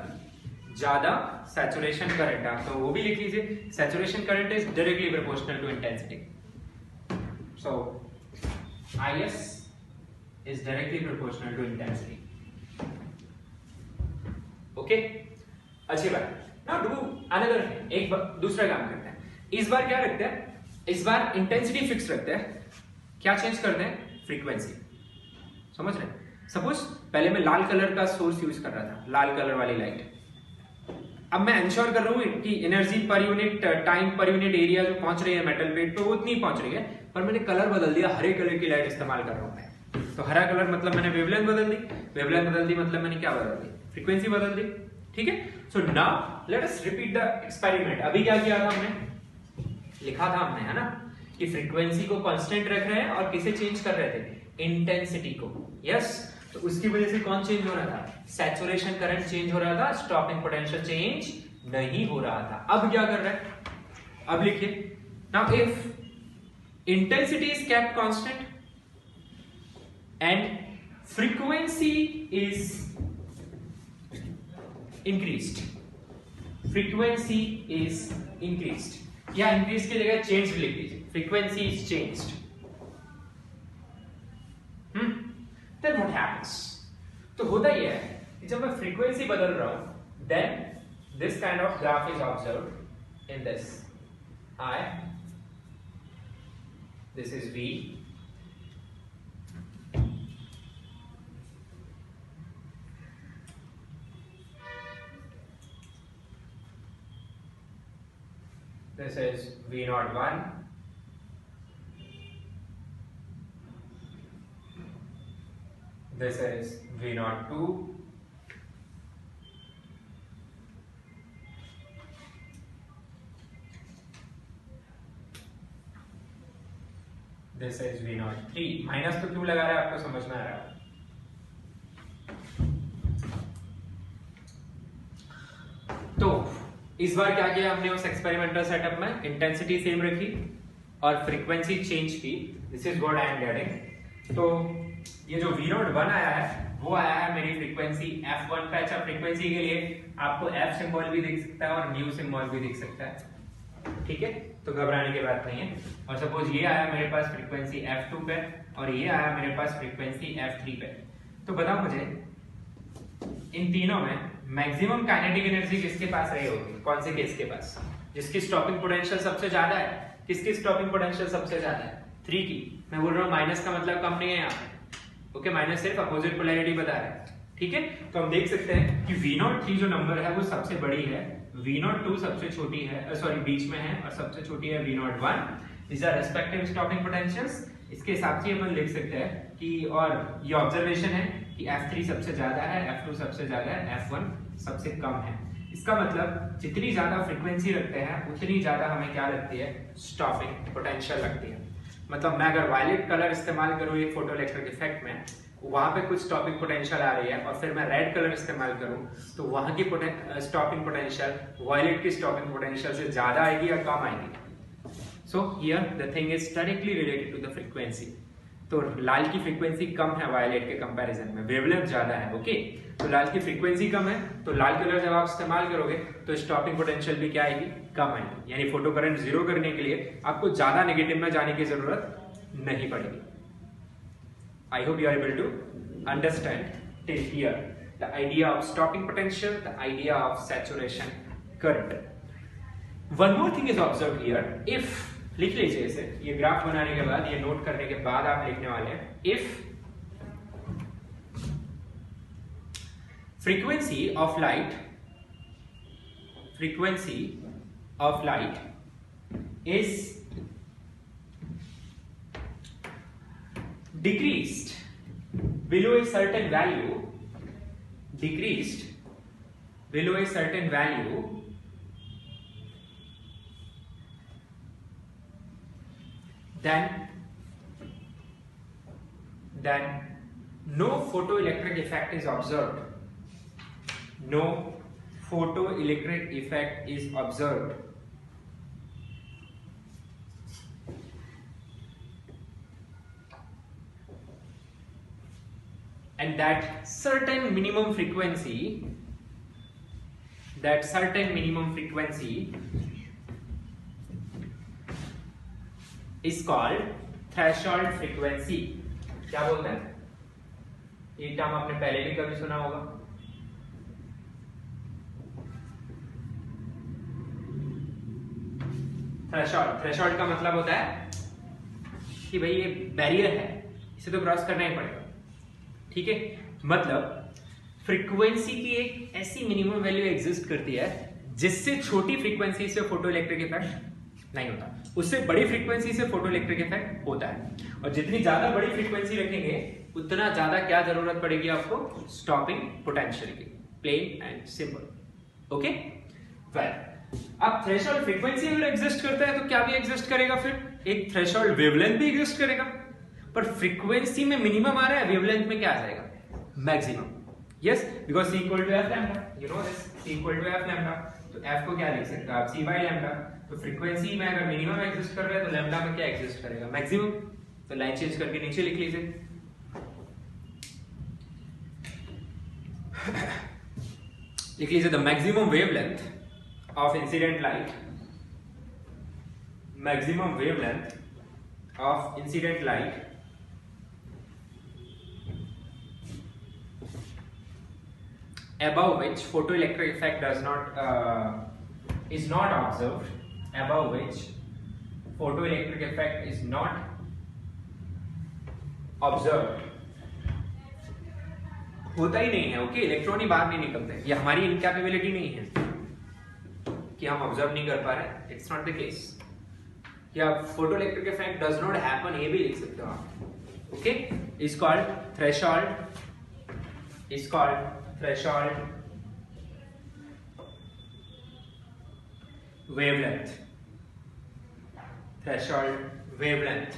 ज्यादा सैचुरेशन करंट। आप तो वो भी लिख लीजिए, saturation current is directly proportional to intensity. So IS is directly proportional to intensity. Okay, अच्छी बात. Now do another thing. एक दूसरा काम करते हैं. इस बार क्या रखते हैं? इस बार इंटेंसिटी फिक्स रखते हैं. क्या चेंज करते हैं? फ्रीक्वेंसी. समझ रहे? सपोज पहले मैं लाल कलर का सोर्स यूज कर रहा था, लाल कलर वाली लाइट. अब मैं इंश्योर कर रहा हूँ कि एनर्जी पर unit time per unit area जो पहुंच रही है मेटल प्लेट पे वो उतनी पहुंच रही है, पर मैंने कलर बदल दिया, हरे कलर की लाइट इस्तेमाल कर रहा हूँ मैं. तो हरा कलर मतलब मैंने वेवलेंथ बदल दी, वेवलेंथ बदल दी मतलब मैंने क्या बदल दी? फ्रीक्वेंसी बदल दी. ठीक है. So now let us repeat the experiment. अभी क्या किया था हमने? लिखा था हमने, है ना, कि फ्रीक्वेंसी को कांस्टेंट रख रहे हैं और किसे चेंज कर रहे थे? इंटेंसिटी को. यस. तो उसकी वजह से कौन चेंज हो रहा था? सैचुरेशन करंट चेंज हो रहा था, स्टॉपिंग पोटेंशियल चेंज नहीं हो रहा था. अब क्या कर रहे हैं? अब लिखिए. Now if intensity is kept constant and frequency is increased, frequency is increased, या increase की जगह change लिख दीजिए. frequency is changed. Then what happens? तो होता यह है कि जब मैं frequency बदल रहा हूं, then this kind of graph is observed in this I, this is V, this is V01, this is V02, this is V03. Minus तो क्यों लगा रहा है आपको समझ में आ रहा है? तो इस बार क्या किया हमने उस एक्सपेरिमेंटल सेटअप में? इंटेंसिटी सेम रखी और फ्रीक्वेंसी चेंज की. This is what I am getting. तो ये जो V01 आया है वो आया है मेरी फ्रीक्वेंसी F1 पे. अच्छा, फ्रीक्वेंसी के लिए आपको F सिंबल भी दिख सकता है और न्यू सिंबल भी दिख सकता है. ठीक है, तो घबराने की बात नहीं है. और सपोज ये आया मेरे पास फ्रीक्वेंसी F2 पे और ये आया मेरे पास फ्रीक्वेंसी F3 पे. तो बताओ मुझे इन तीनों में मैक्सिमम काइनेटिक एनर्जी किसके पास रही होगी? कौन से केस के पास? जिसकी स्टॉपिंग पोटेंशियल सबसे ज्यादा है. किसकी स्टॉपिंग पोटेंशियल सबसे ज्यादा है? 3 की. मैं बोल रहा हूँ माइनस का मतलब कम नहीं है यहाँ पे. ओके, माइनस सिर्फ अपोजिट पोलैरिटी बता रहा है. ठीक है, तो हम देख सकते हैं कि V03 जो नंबर है वो सबसे बड़ी है, V02 सबसे छोटी है, सॉरी बीच में है, और सबसे छोटी है V01. These are respective stopping potentials. इसके हिसाब से अपन लिख सकते हैं कि, और ये ऑब्जर्वेशन है कि F3 सबसे ज्यादा है, F2 सबसे ज्यादा है, F1 सबसे कम है. इसका मतलब जितनी ज्यादा फ्रीक्वेंसी रखते हैं उतनी ज्यादा हमें क्या लगती है? स्टॉपिंग पोटेंशियल लगती है. मतलब मैं अगर वायलेट कलर इस्तेमाल करूँ एक फोटोइलेक्ट्रिक इफेक्ट में, वहां पे कुछ स्टॉपिंग पोटेंशियल आ रही है, और फिर मैं रेड कलर इस्तेमाल करूं तो वहां की स्टॉपिंग पोटेंशियल वायलेट की स्टॉपिंग पोटेंशियल से ज्यादा आएगी या कम आएगी? So here the thing is directly related to the frequency. तो लाल की फ्रीक्वेंसी कम है वायलेट के कंपैरिजन में, वेवलेंथ ज्यादा है. ओके, तो लाल की फ्रीक्वेंसी कम है, तो लाल कलर जब आप इस्तेमाल करोगे तो स्टॉपिंग पोटेंशियल भी क्या आएगी? कम आएगी. यानी फोटो करंट जीरो करने के लिए आपको ज्यादा नेगेटिव में जाने की जरूरत नहीं पड़ेगी. I hope you are able to understand till here the idea of stopping potential, the idea of saturation current. One more thing is observed here. If, लिख लीजिए इसे, ये ग्राफ बनाने के बाद, ये नोट करने के बाद आप लिखने वाले हैं. If frequency of light is decreased below a certain value, then no photoelectric effect is observed. No photoelectric effect is observed. And that certain minimum frequency is called threshold frequency. क्या बोलते हैं? ये टर्म आपने पहले भी कभी सुना होगा। थ्रेशोल्ड का मतलब होता है कि भाई ये बैरियर है, इसे तो क्रॉस करना ही पड़ेगा, ठीक है। मतलब फ्रीक्वेंसी की एक ऐसी मिनिमम वैल्यू एग्जिस्ट करती है जिससे छोटी फ्रीक्वेंसी से फोटो इलेक्ट्रिक इफेक्ट नहीं होता, उससे बड़ी फ्रीक्वेंसी से फोटो इलेक्ट्रिक इफेक्ट होता है। और जितनी ज्यादा बड़ी फ्रीक्वेंसी रखेंगे उतना ज्यादा क्या जरूरत पड़ेगी आपको, स्टॉपिंग पोटेंशियल की, plain and simple. Okay well, अब थ्रेशोल्ड फ्रीक्वेंसी अगर एग्जिस्ट करता है तो क्या भी एग्जिस्ट करेगा, फिर एक थ्रेशोल्ड वेवलेंथ भी एग्जिस्ट करेगा। पर फ्रीक्वेंसी में मिनिमम आ रहा है, वेवलेंथ में क्या आ जाएगा, maximum. Yes, because c equal to F lambda, you know this, c equal to F lambda. तो f को क्या लिख सकते हो आप, c बाय लैम्डा। तो फ्रीक्वेंसी में अगर मिनिमम एग्जिस्ट कर रहा है तो लैम्डा में क्या एग्जिस्ट करेगा, मैक्सिमम। तो लाइन चेंज करके नीचे लिख लीजिए, लिख लीजिए the maximum wavelength of incident light, maximum wavelength of incident light above which photoelectric effect does not is not observed, above which photoelectric effect is not observed, होता ही नहीं है। ओके, इलेक्ट्रॉन ही बाहर नहीं निकलते, ये हमारी इनकैपेबिलिटी नहीं है कि हम ऑब्जर्व नहीं कर पा रहे, इट्स नॉट द केस। या photoelectric effect does not happen, ये भी लिख सकते हो आप। Okay, is called threshold, is called threshold wavelength, threshold wavelength.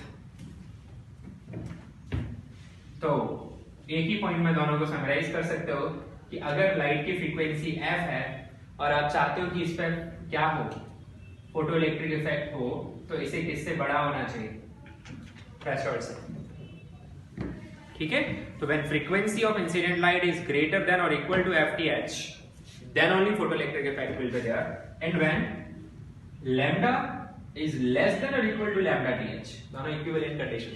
तो एक ही पॉइंट में दोनों को समराइज कर सकते हो कि अगर लाइट की फ्रीक्वेंसी f है और आप चाहते हो कि इस पर क्या हो, फोटो इलेक्ट्रिक इफेक्ट हो, तो इसे किससे बड़ा होना चाहिए, थ्रेशोल्ड से, ठीक है। तो when frequency of incident light is greater than और equal to FTH, then only photo electric effect will be there, and when lambda is less than और इक्वल टू लैम्डा TH, दोनों equivalent condition,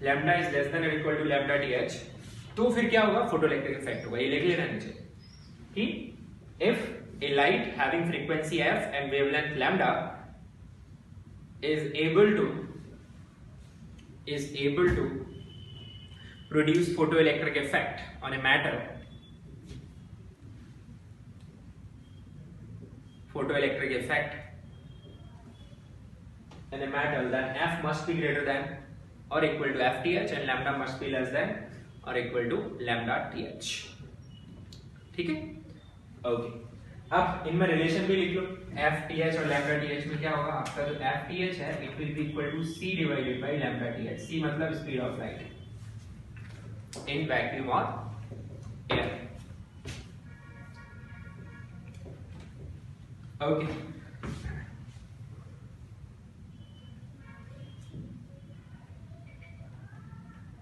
lambda is less than और equal to lambda TH, तो फिर क्या होगा, photo electric effect होगा। ये लिख लेना नीचे कि if a light having frequency f and wavelength lambda is able to produce photoelectric effect on a matter, photoelectric effect in a matter, then f must be greater than or equal to FTH and lambda must be less than or equal to lambda TH, ठीक है। Okay, अब इनमें relation भी लिख लो, FTH और lambda TH में क्या होगा, आपका जो FTH है it will be equal to C divided by lambda TH। C मतलब speed of light in vacuum और एयर। ओके,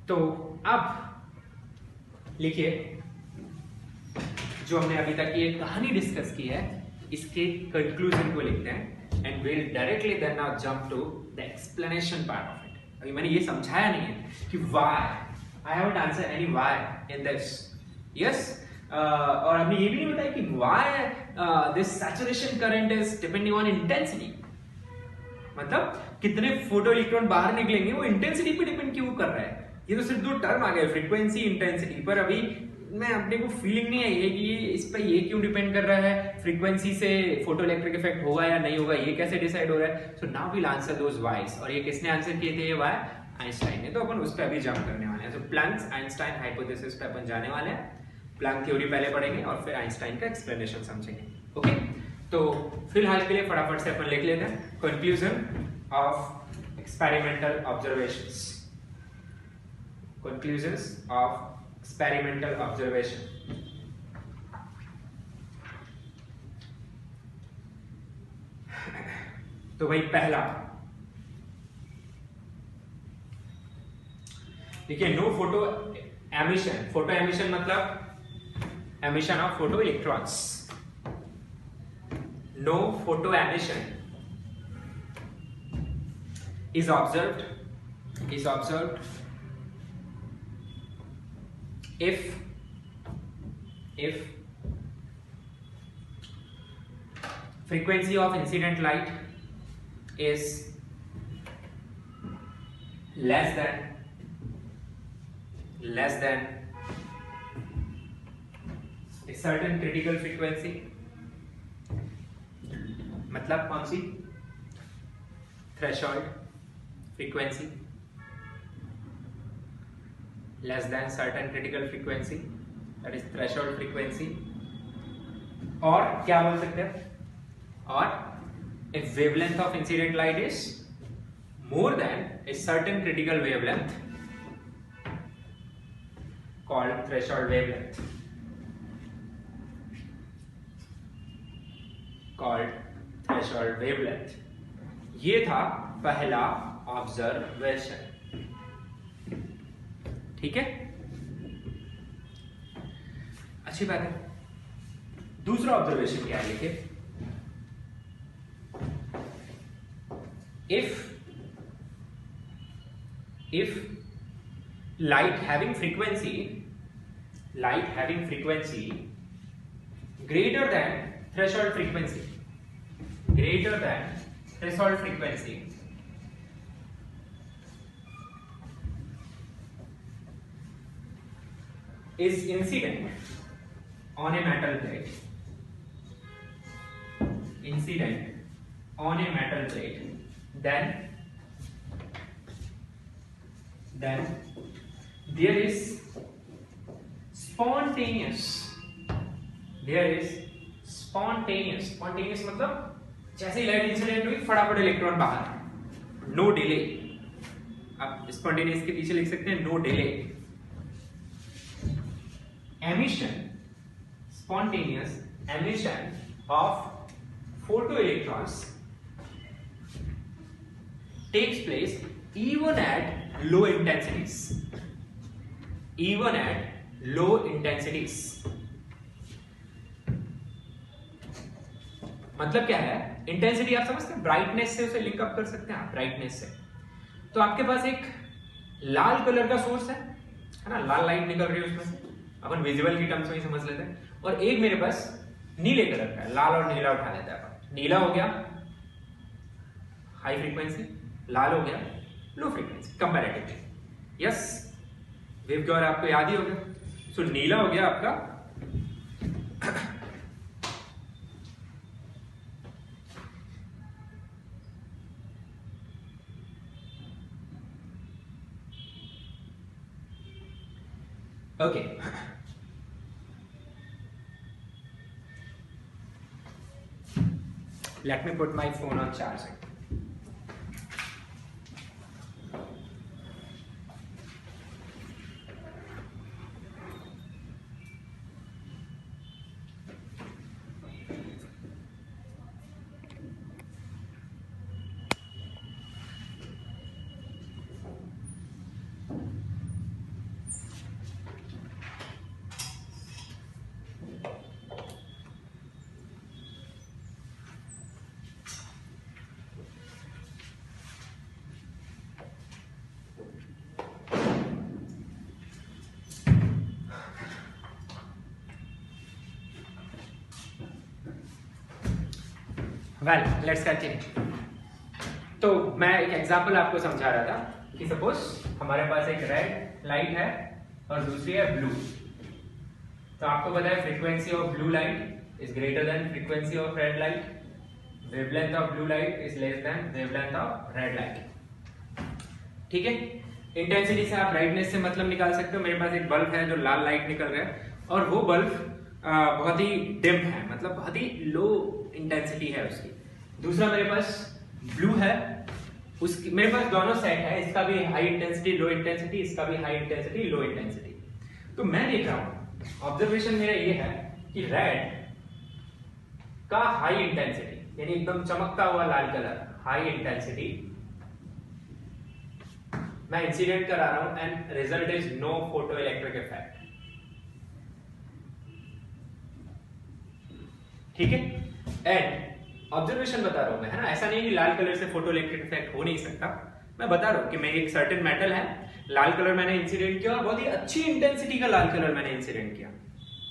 तो अब लिखिए जो हमने अभी तक ये कहानी डिस्कस की है, इसके कंक्लूजन को लिखते हैं and will directly then now jump to the explanation part of it. अभी मैंने ये समझाया नहीं है कि why, I haven't answer any why in this, yes, और हमने ये भी नहीं बताया कि why this saturation current is depending on intensity, मतलब कितने फोटो इलेक्ट्रॉन बाहर निकलेंगे वो इंटेंसिटी पे डिपेंड क्यों कर रहा है। ये तो सिर्फ दो टर्म आ गए, फ्रीक्वेंसी, इंटेंसिटी, पर अभी मैं अपने को फीलिंग नहीं आई है कि इस पे ये क्यों डिपेंड कर रहा है, फ्रीक्वेंसी से फोटो इलेक्ट्रिक इफेक्ट होगा या नहीं होगा, ये कैसे डिसाइड हो रहा है। So now will answer those vice, और ये किसने आंसर किए थे, ये व्हाई, आइंस्टाइन ने। तो अपन उस पर अभी जंप करने वाले हैं। तो प्लैंक्स आइंस्टाइन हाइपोथेसिस पे अपन जाने वाले हैं, प्लैंक थ्योरी पहले पढ़ेंगे और फिर आइंस्टाइन का एक्सप्लेनेशन समझेंगे। ओके, तो फिलहाल के लिए फटाफट से अपन लिख लेते हैं conclusion of experimental observations, conclusions of experimental observation। तो भाई पहला देखिए, no photo emission, photo emission मतलब emission of photo electrons, no photo emission is observed if frequency of incident light is less than a certain critical frequency, मतलब कौन सी? Threshold frequency less than certain critical frequency, that is threshold frequency. और क्या बोल सकते हैं? और if wavelength of incident light is more than a certain critical wavelength called threshold wavelength, ये था पहला ऑब्जर्वेशन, ठीक है, अच्छी बात है। दूसरा ऑब्जर्वेशन क्या है, लिखे if light having frequency greater than threshold frequency is incident on a metal plate, then there is spontaneous मतलब जैसे ही लाइट इंसिडेंट हुई फटाफट इलेक्ट्रॉन बाहर, नो डिले। आप स्पॉन्टेनियस के पीछे लिख सकते हैं no delay. spontaneous emission of photoelectrons takes place even at low intensities. मतलब क्या है? इंटेंसिटी आप समझते हैं, ब्राइटनेस से उसे लिंक अप कर सकते हैं आप, ब्राइटनेस से। तो आपके पास एक लाल कलर का सोर्स है ना, लाल लाइट निकल रही है उसमें से, अपन विजुअल की टर्म्स में ही समझ लेते हैं। और एक मेरे पास नीले कलर का है, लाल और नीला उठा लेते हैं अपन। नीला हो गया हाई फ्रीक्वेंसी, लाल हो गया low frequency comparatively. Yes, wave cure आपको याद ही हो गया। सो नीला हो गया आपका okay. Let me put my phone on charging. Well let's continue. तो मैं एक एग्जांपल आपको समझा रहा था कि सपोज हमारे पास एक रेड लाइट है और दूसरी है ब्लू। तो आपको पता है frequency of blue light is greater then frequency of red light, wavelength of blue light is less then wavelength of red light. ठीक है, इंटेंसिटी से आप ब्राइटनेस से मतलब निकाल सकते हो। मेरे पास एक बल्ब है जो लाल लाइट निकल रहा है और वो बल्ब बहुत ही डिम है, मतलब बहुत ही लो इंटेंसिटी है उसकी। दूसरा मेरे पास ब्लू है, उसकी मेरे पास दोनों सेट है, इसका भी हाई इंटेंसिटी लो इंटेंसिटी, इसका भी हाई इंटेंसिटी लो इंटेंसिटी। तो मैं देख रहा हूं, ऑब्जर्वेशन मेरा ये है कि रेड का हाई इंटेंसिटी यानी एकदम चमकता हुआ लाल कलर, हाई इंटेंसिटी मैं इंसिडेंट करा रहा हूं and result is no photo electric effect. ठीक है, एंड ऑब्जर्वेशन बता रहा हूं मैं, है ना, ऐसा नहीं कि लाल कलर से फोटो इलेक्ट्रिक इफेक्ट हो नहीं सकता। मैं बता रहा हूं कि मैं एक सर्टेन मेटल है लाल कलर मैंने इंसिडेंट किया और बहुत ही अच्छी इंटेंसिटी का लाल कलर मैंने इंसिडेंट किया।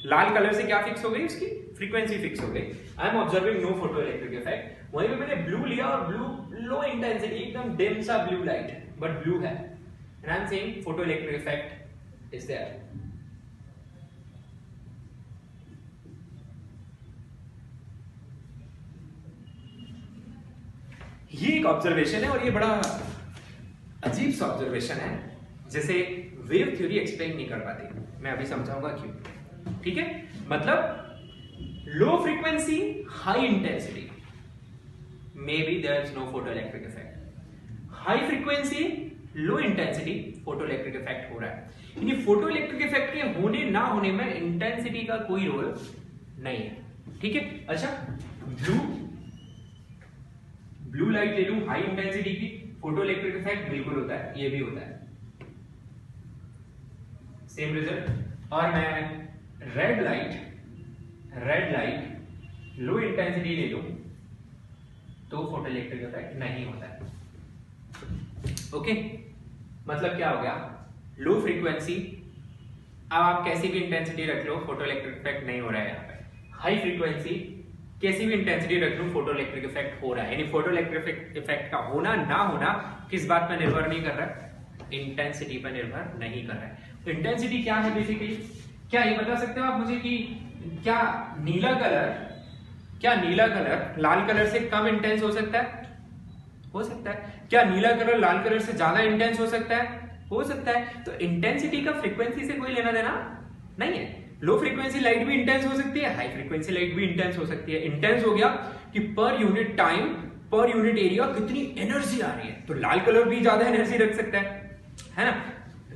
लाल कलर से क्या फिक्स हो गई, उसकी फ्रीक्वेंसी फिक्स हो गई। I am observing no photo electric effect. वहीं पे मैंने ब्लू लिया और ब्लू लो इंटेंसिटी, एकदम डिम सा ब्लू लाइट, बट ब्लू है, and I am seeing photo electric effect is there. ये एक ऑब्जर्वेशन है और ये बड़ा अजीब सा ऑब्जर्वेशन है जिसे वेव थ्योरी एक्सप्लेन नहीं कर पाती। मैं अभी समझाऊंगा क्यों। ठीक है, मतलब low frequency high intensity, may be there is no photo electric effect. High frequency low intensity photo electric effect हो रहा है। यानी फोटो इलेक्ट्रिक इफेक्ट के होने ना होने में इंटेंसिटी का कोई रोल नहीं है। ठीक है, अच्छा ब्लू लाइट ले लूं हाई इंटेंसिटी की, फोटो इलेक्ट्रिक इफेक्ट बिल्कुल होता है, ये भी होता है, सेम रिजल्ट। और मैं रेड लाइट लो इंटेंसिटी ले लूं तो फोटो इलेक्ट्रिक इफेक्ट नहीं होता है। ओके, मतलब क्या हो गया, लो फ्रीक्वेंसी, अब आप कैसी भी इंटेंसिटी रख लो फोटो इलेक्ट्रिक इफेक्ट नहीं हो रहा है यहाँ पे। हाई फ्रीक्वेंसी कैसी भी इंटेंसिटी रख लूं फोटो इलेक्ट्रिक इफेक्ट हो रहा है। यानी फोटो इलेक्ट्रिक इफेक्ट का होना ना होना किस बात पर निर्भर नहीं कर रहा है, इंटेंसिटी पर निर्भर नहीं कर रहा है। तो इंटेंसिटी क्या है बेसिकली, क्या ये बता सकते हो आप मुझे कि क्या नीला कलर लाल कलर से कम इंटेंस हो सकता है? हो सकता है। क्या नीला कलर लाल कलर से ज्यादा इंटेंस हो सकता है? हो सकता है। तो इंटेंसिटी का फ्रीक्वेंसी से कोई लेना देना नहीं है। लो फ्रीक्वेंसी लाइट भी इंटेंस हो सकती है, हाई फ्रीक्वेंसी लाइट भी इंटेंस हो सकती है। इंटेंस हो गया कि पर unit time per unit area कितनी एनर्जी आ रही है। तो लाल कलर भी ज्यादा एनर्जी रख सकता है ना,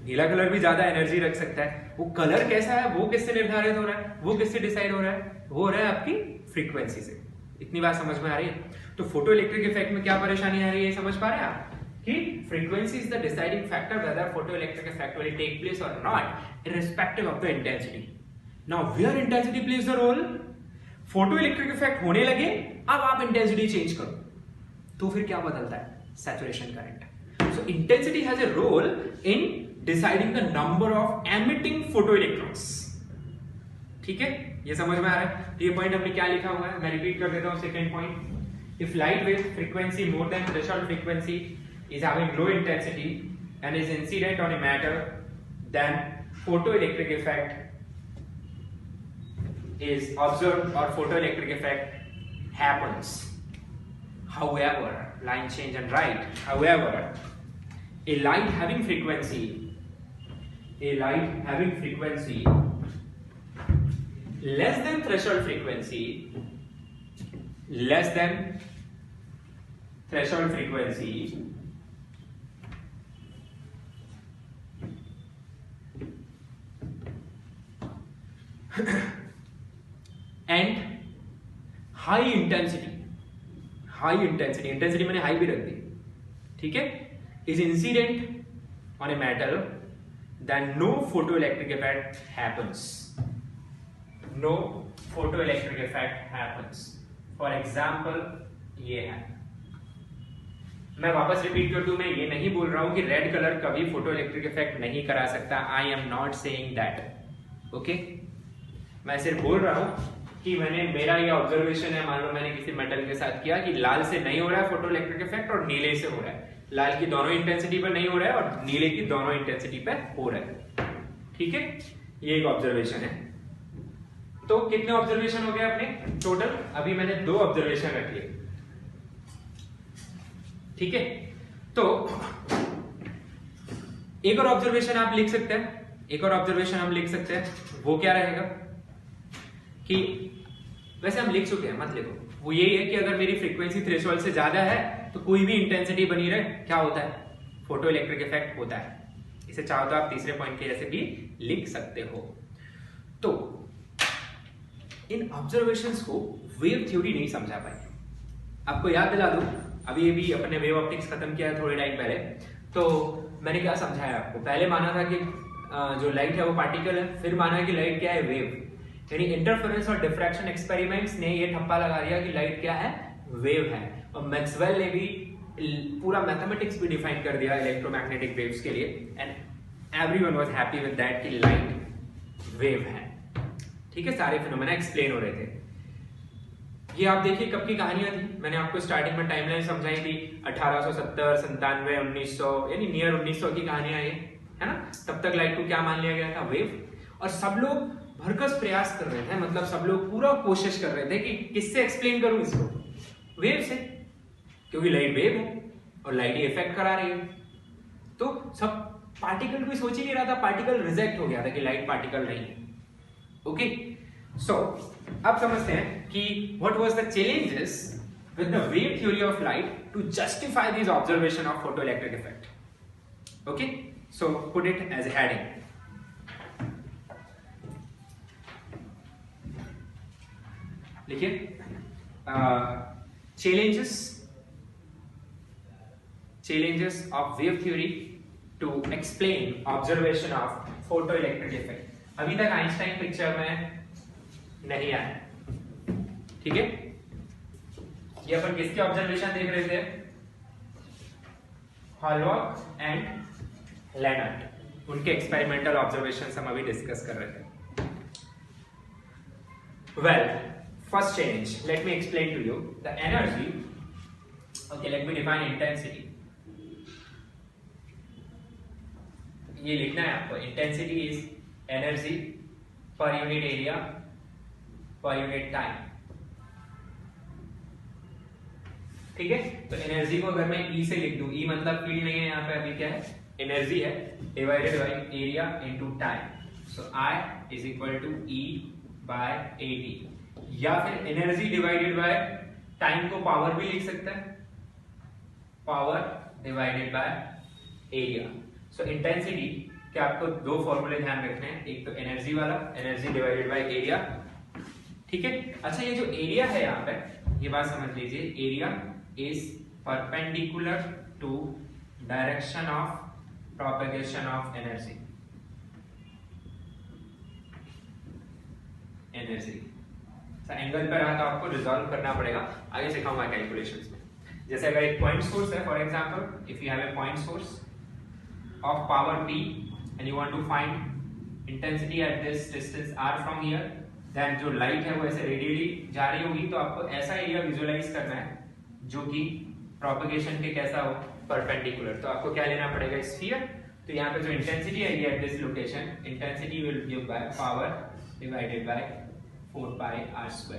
नीला कलर भी ज्यादा एनर्जी रख सकता है। वो कलर कैसा है वो किससे निर्धारित हो रहा है, वो किससे डिसाइड हो रहा है, वो हो रहा है आपकी फ्रीक्वेंसी से। इतनी बात समझ में आ रही है। तो फोटो इलेक्ट्रिक इफेक्ट में क्या परेशानी आ रही है, समझ पा रहे हैं आप कि frequency is the deciding factor whether photo electric effect will take place और not irrespective of the intensity. Now where intensity plays the role, photo electric effect होने लगे, अब आप इंटेंसिटी चेंज करो तो फिर क्या बदलता है, saturation current. So intensity has a role in deciding the number of emitting photo electrons. ठीक है, ये समझ में आ रहा है। तो ये पॉइंट हमने क्या लिखा हुआ है, मैं रिपीट कर देता हूं। Second point, if light with frequency more than threshold frequency is having low intensity and is incident on a matter, then photoelectric effect is observed or photoelectric effect happens. However, line change and write, however, a light having frequency less than threshold frequency and high intensity मैंने high भी रख दी, ठीक है, is incident on a metal, then no photoelectric effect happens. No photoelectric effect happens. For example, ये है, मैं वापस repeat कर दूं, मैं ये नहीं बोल रहा हूं कि रेड कलर कभी फोटो इलेक्ट्रिक इफेक्ट नहीं करा सकता। I am not saying that. Okay, मैं सिर्फ बोल रहा हूं कि मेरा ये ऑब्जर्वेशन है, मान लो मैंने किसी मेटल के साथ किया कि लाल से नहीं हो रहा है फोटो इलेक्ट्रिक इफेक्ट और नीले से हो रहा है। लाल की दोनों इंटेंसिटी पर नहीं हो रहा है और नीले की दोनों इंटेंसिटी पर हो रहा है। ठीक है, ये एक ऑब्जर्वेशन है। तो कितने ऑब्जर्वेशन हो गए अपने टोटल? अभी मैंने 2 ऑब्जर्वेशन रख लिए। ठीक है, तो एक और ऑब्जर्वेशन आप लिख सकते हैं, वो क्या रहेगा कि वैसे हम लिख चुके हैं, मत लिखो। वो यही है कि अगर मेरी फ्रीक्वेंसी थ्रेशोल्ड से ज्यादा है तो कोई भी इंटेंसिटी बनी रहे, क्या होता है, फोटो इलेक्ट्रिक इफेक्ट होता है। इसे चाहो तो आप तीसरे पॉइंट के जैसे भी लिख सकते हो। तो इन ऑब्जर्वेशंस को वेव थ्योरी नहीं समझा पाई। आपको याद दिला दूं, अभी ये भी अपने वेव ऑप्टिक्स खत्म किया है थोड़े टाइम पहले, तो मैंने क्या समझाया आपको। पहले माना था कि जो लाइट है वो पार्टिकल है, फिर माना कि लाइट क्या है, वेव। यानी इंटरफेरेंस और डिफ्रैक्शन एक्सपेरिमेंट्स ने ये ठप्पा लगा दिया कि लाइट क्या है, वेव है। और मैक्सवेल ने भी पूरा मैथमेटिक्स भी डिफाइन कर दिया इलेक्ट्रोमैग्नेटिक वेव्स के लिए। And everyone was happy with that कि लाइट वेव है। ठीक है, सारे फिनोमेना एक्सप्लेन हो रहे थे। ये आप देखिए कब की कहानियां थी, मैंने आपको स्टार्टिंग में टाइमलाइन समझाई थी 1870, 97, 1900 यानी नियर 1900 की कहानियां ये है ना। तब तक लाइट को क्या मान लिया गया था, वेव। और सब लोग भरकस प्रयास कर रहे थे, मतलब सब लोग पूरा कोशिश कर रहे थे कि किससे एक्सप्लेन करूं इसको, वेव से, क्योंकि लाइट वेव है और लाइट ही इफेक्ट करा रही है। तो सब पार्टिकल कोई सोच ही नहीं रहा था, पार्टिकल रिजेक्ट हो गया था कि लाइट पार्टिकल नहीं है। ओके, सो अब समझते हैं कि what was the challenges with the wave theory of light to justify this observation of photoelectric effect. Okay, so put it as a heading. लिखिए challenges of wave theory to explain observation of photoelectric effect। अभी तक Einstein picture में नहीं आया, ठीक है। ये अपन किसके ऑब्जर्वेशन देख रहे थे, हॉलॉक एंड लेनर्ट, उनके एक्सपेरिमेंटल ऑब्जर्वेशंस हम अभी डिस्कस कर रहे थे। Well, first change, let me explain to you the energy. Okay, let me define intensity. ये लिखना है आपको, intensity is energy per unit area per unit time। ठीक है, तो एनर्जी को अगर मैं E से लिख दूं, E मतलब फील्ड नहीं है यहाँ पे, अभी क्या है, एनर्जी है, divided by area into time. So I is equal to E by AT। या फिर एनर्जी डिवाइडेड बाय टाइम को पावर भी लिख सकते हैं, power divided by area. So intensity के आपको दो फॉर्मूले ध्यान रखने हैं, एक तो एनर्जी वाला, एनर्जी डिवाइडेड बाय एरिया। ठीक है, अच्छा ये जो एरिया है यहाँ पे, ये बात समझ लीजिए, area is perpendicular to direction of propagation of energy. Energy angle पर रहा तो आपको रिजॉल्व करना पड़ेगा, आगे सिखाऊंगा कैलकुलेशंस में। जैसे अगर एक पॉइंट सोर्स है, for example if you have a point source of power P and you want to find intensity at this distance r from here, then जो लाइट है वो ऐसे रेडियली जा रही होगी, तो आपको ऐसा एरिया विजुअलाइज करना है जो कि प्रोपेगेशन के कैसा हो, परपेंडिकुलर। तो आपको क्या लेना पड़ेगा, स्फीयर। तो यहाँ पे जो इंटेंसिटी आएगी at this location, intensity will give by power divided by 4 pi r²।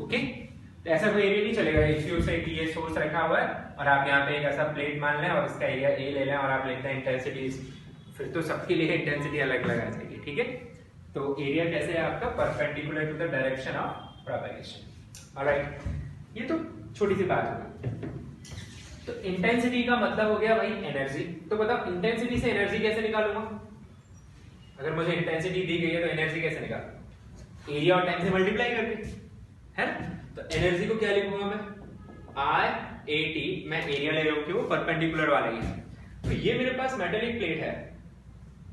Okay, तो ऐसा कोई एरिया नहीं चलेगा इश्यू से कि ये सोर्स रखा हुआ है और आप यहाँ पे एक ऐसा प्लेट मान लें और इसका एरिया A ले लें और आप लेते हैं इंटेंसिटी, फिर तो सबके लिए इंटेंसिटी अलग अलग आ जाएगी। ठीक है, तो एरिया कैसे है आपका, perpendicular to the direction of propagation. Alright, ये तो छोटी सी बात होगी। तो इंटेंसिटी का मतलब हो गया भाई एनर्जी। तो बताओ इंटेंसिटी से एनर्जी कैसे निकालूंगा, अगर मुझे इंटेंसिटी दी गई है तो एनर्जी कैसे निकालूं, एरिया और टाइम से मल्टीप्लाई करके, है ना। तो एनर्जी को क्या लिखूंगा मैं, I/AT, मैं एरिया ले रहा हूं कि वो परपेंडिकुलर वाला ही है। तो ये मेरे पास मेटेलिक प्लेट है,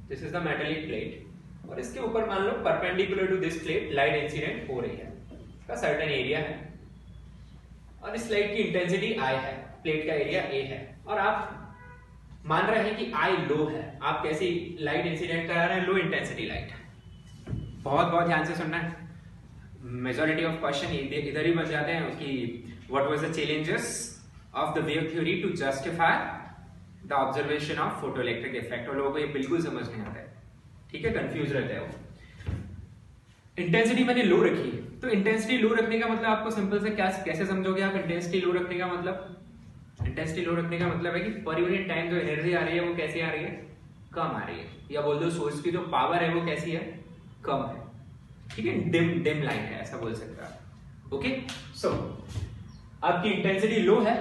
this is the metallic plate, और इसके ऊपर मान लो perpendicular to this plate light incident हो रही है, इसका सर्टेन एरिया है और इस लाइट की इंटेंसिटी I है, प्लेट का एरिया A है, और आप मान रहे हैं कि I लो है, आप कैसी लाइट इंसिडेंट करा रहे हैं, लो इंटेंसिटी लाइट। बहुत बहुत ध्यान से सुनना है, मेजॉरिटी ऑफ क्वेश्चन इधर ही बच जाते हैं कि what was the challenges of the wave theory to justify the observation of photoelectric effect, और लोगों को ये बिल्कुल समझ नहीं आता है। ठीक है, कंफ्यूज रहते हैं वो। इंटेंसिटी मैंने लो रखी, तो इंटेंसिटी लो रखने का मतलब आपको सिंपल से क्या, कैसे समझोगे आप इंटेंसिटी लो रखने का मतलब, इंटेंसिटी लो रखने का मतलब है कि पर यूनिट टाइम जो एनर्जी आ रही है वो कैसी आ रही है, कम आ रही है, या बोल दो सोर्स की जो पावर है वो कैसी है, कम है। ठीक है, डिम लाइन है, ऐसा बोल सकते हैं। ओके, सो आपकी इंटेंसिटी लो है,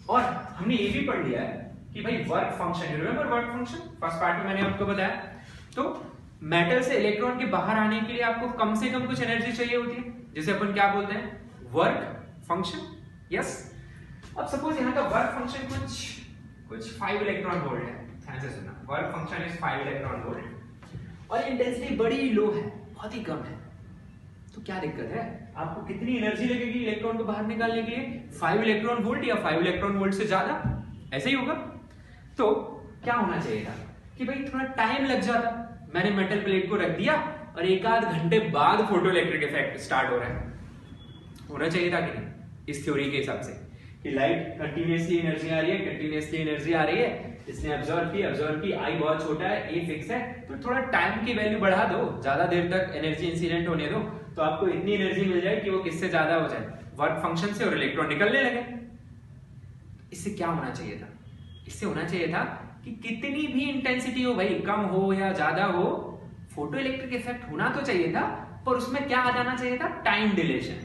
और हमने ये भी पढ़ लिया है कि भाई work function, you remember work function, first part में मैंने आपको बताया। तो मेटल से इलेक्ट्रॉन के बाहर आने के लिए आपको कम से कम कुछ एनर्जी चाहिए होती है, जिसे अपन क्या बोलते हैं, वर्क फंक्शन। यस, अब सपोज यहाँ का वर्क फंक्शन कुछ 5 इलेक्ट्रॉन वोल्ट है, ध्यान से सुनना, work function is 5 electron volt, और इंटेंसिटी बड़ी लो है, बहुत ही कम है। तो क्या दिक्कत है, आपको कितनी एनर्जी लगेगी इलेक्ट्रॉन को बाहर निकालने के लिए, 5 इलेक्ट्रॉन वोल्ट या 5 इलेक्ट्रॉन वोल्ट से ज्यादा, ऐसे ही होगा। तो क्या होना चाहिए था कि भाई थोड़ा टाइम लग जाता, मैंने मेटल प्लेट को रख दिया और एक आध घंटे बाद फोटो इलेक्ट्रिक इफेक्ट स्टार्ट हो रहा है, होना चाहिए था कि नहीं इस थ्योरी के हिसाब से कि लाइट कंटिन्यूअसली एनर्जी आ रही है, कंटिन्यूअसली एनर्जी आ रही है, इसने अब्सॉर्ब की, आई बहुत छोटा है, ए फिक्स है, तो थोड़ा टाइम की वैल्यू बढ़ा दो, ज्यादा देर तक एनर्जी इंसिडेंट होने दो, तो आपको इतनी एनर्जी मिल जाए कि वो किससे ज्यादा हो जाए, वर्क फंक्शन से, और इलेक्ट्रॉन निकलने लगे। इससे क्या होना चाहिए था? इससे होना चाहिए था कि कितनी भी इंटेंसिटी हो भाई, कम हो या ज्यादा हो, फोटो इलेक्ट्रिक इफेक्ट होना तो चाहिए था, पर उसमें क्या आ जाना चाहिए था? टाइम डिलेशन,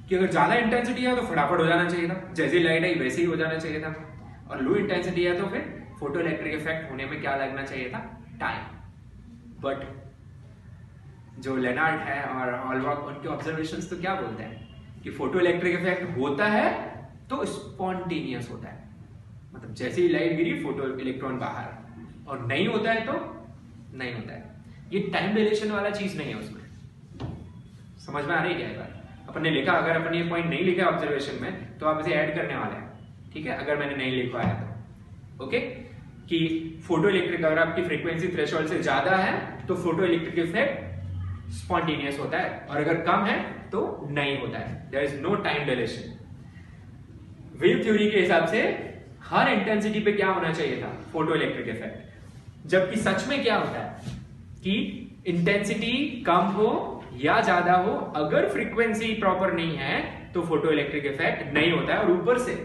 कि अगर ज्यादा इंटेंसिटी है तो फटाफट हो जाना चाहिए था, जैसे लाइट आई वैसे ही हो जाना चाहिए था, और लो इंटेंसिटी है तो फिर फोटो इलेक्ट्रिक इफेक्ट होने में क्या लगना चाहिए था? टाइम। बट जो लेनार्ड है और हॉलबर्ग, उनके ऑब्जर्वेशंस तो क्या बोलते हैं कि फोटो इलेक्ट्रिक इफेक्ट होता है तो स्पॉन्टेनियस होता है, मतलब जैसे ही लाइट गिरी फोटो इलेक्ट्रॉन बाहर, और नहीं होता है तो नहीं होता है। ये टाइम डिलेशन वाला चीज नहीं है उसमें। समझ में आ रही है क्या बात? अपन ने लिखा, अगर अपन ये पॉइंट नहीं लिखा ऑब्जर्वेशन में तो आप इसे ऐड करने वाले हैं, ठीक है, अगर मैंने नहीं लिखा है तो। ओके, कि फोटो इलेक्ट्रिक अगर आपकी फ्रीक्वेंसी थ्रेशोल्ड से ज्यादा है तो फोटो इलेक्ट्रिक इफेक्ट स्पॉन्टेनियस होता है, और अगर कम है तो नहीं होता है, there is no time dilation. Wave theory के हिसाब से हर इंटेंसिटी पे क्या होना चाहिए था? Photo electric effect. जबकि सच में क्या होता है कि इंटेंसिटी कम हो या ज्यादा हो, अगर फ्रीक्वेंसी प्रॉपर नहीं है तो फोटो इलेक्ट्रिक इफेक्ट नहीं होता है, और ऊपर से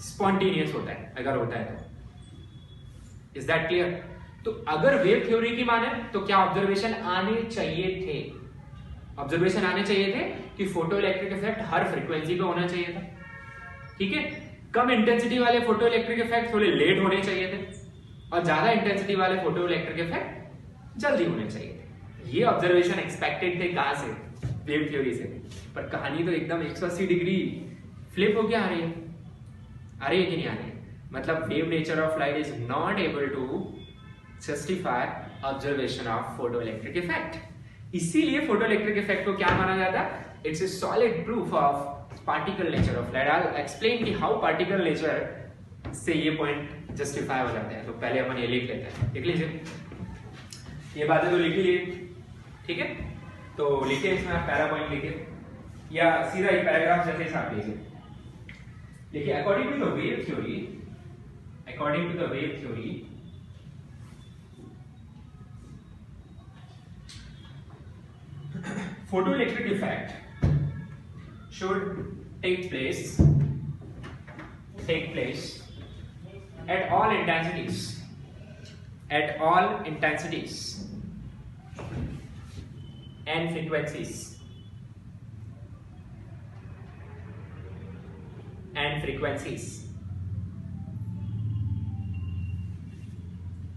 स्पॉन्टेनियस होता है अगर होता है तो। Is that clear? तो अगर वेव थ्योरी की माने तो क्या ऑब्जर्वेशन आने चाहिए थे? ऑब्जर्वेशन आने चाहिए थे कि फोटो इलेक्ट्रिक इफेक्ट हर फ्रीक्वेंसी पे होना चाहिए था, ठीक है। कम इंटेंसिटी वाले फोटो इलेक्ट्रिक इफेक्ट थोड़े लेट होने चाहिए थे, और ज्यादा इंटेंसिटी वाले फोटो इलेक्ट्रिक इफेक्ट जल्दी होने चाहिए थे। ये ऑब्जर्वेशन एक्सपेक्टेड थे कहां से? वेव थ्योरी से। पर कहानी तो एकदम 180 डिग्री फ्लिप होके आ रही है। आ रही है कि नहीं आ रही है? मतलब wave nature of light is not able to justify observation of photo electric effect. इसीलिए फोटो इलेक्ट्रिक इफेक्ट को क्या माना जाता है? It's a solid proof of particle nature of light. I explain कि हाउ पार्टिकल नेचर से ये point justify हो जाते हैं। तो पहले अपन ये लिख लेते हैं, लिख लीजिए, ये बातें तो लिख लीजिए, ठीक है। तो लिखे इसमें आप पहला पॉइंट लिखिए, या सीधा ही पैराग्राफ जैसे हिसाब लीजिए, देखिए according to the wave theory, according to the wave theory, photoelectric effect should take place at all intensities and frequencies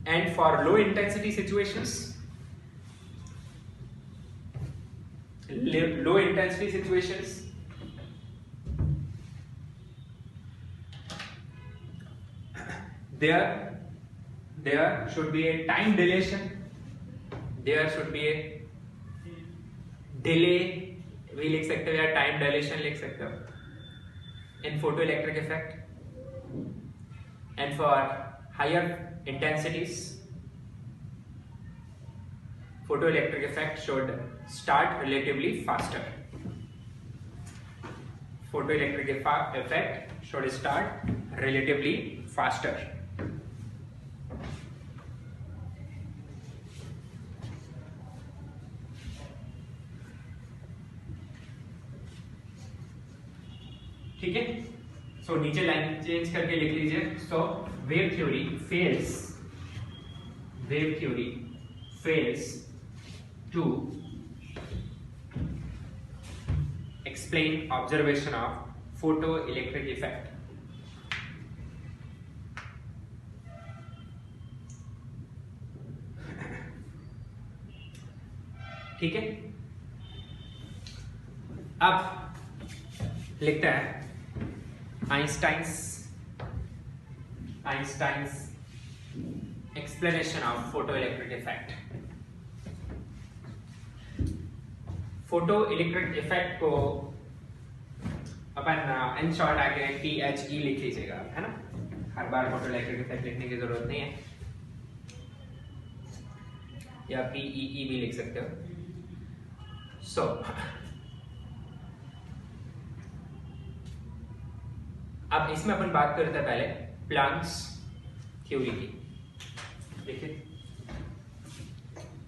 and for low intensity situations, there should be a time dilation, there should be a delay भी लिख सकते हो या time dilation लिख सकते हो in photoelectric effect, and for higher intensities photoelectric effect should start relatively faster. Photoelectric effect should start relatively faster. ठीक है, सो नीचे लाइन चेंज करके लिख लीजिए। So wave theory fails to explain observation of photoelectric effect. ठीक है, अब लिखते हैं Einstein's explanation of photoelectric effect. Photoelectric effect को अपन इन शॉर्ट आगे THE लिख लीजिएगा, है ना। हर बार फोटो इलेक्ट्रिक इफेक्ट लिखने की जरूरत नहीं है, या PEE भी लिख सकते हो। सो अब इसमें अपन बात करते हैं पहले प्लैंक्स थ्योरी की। देखिए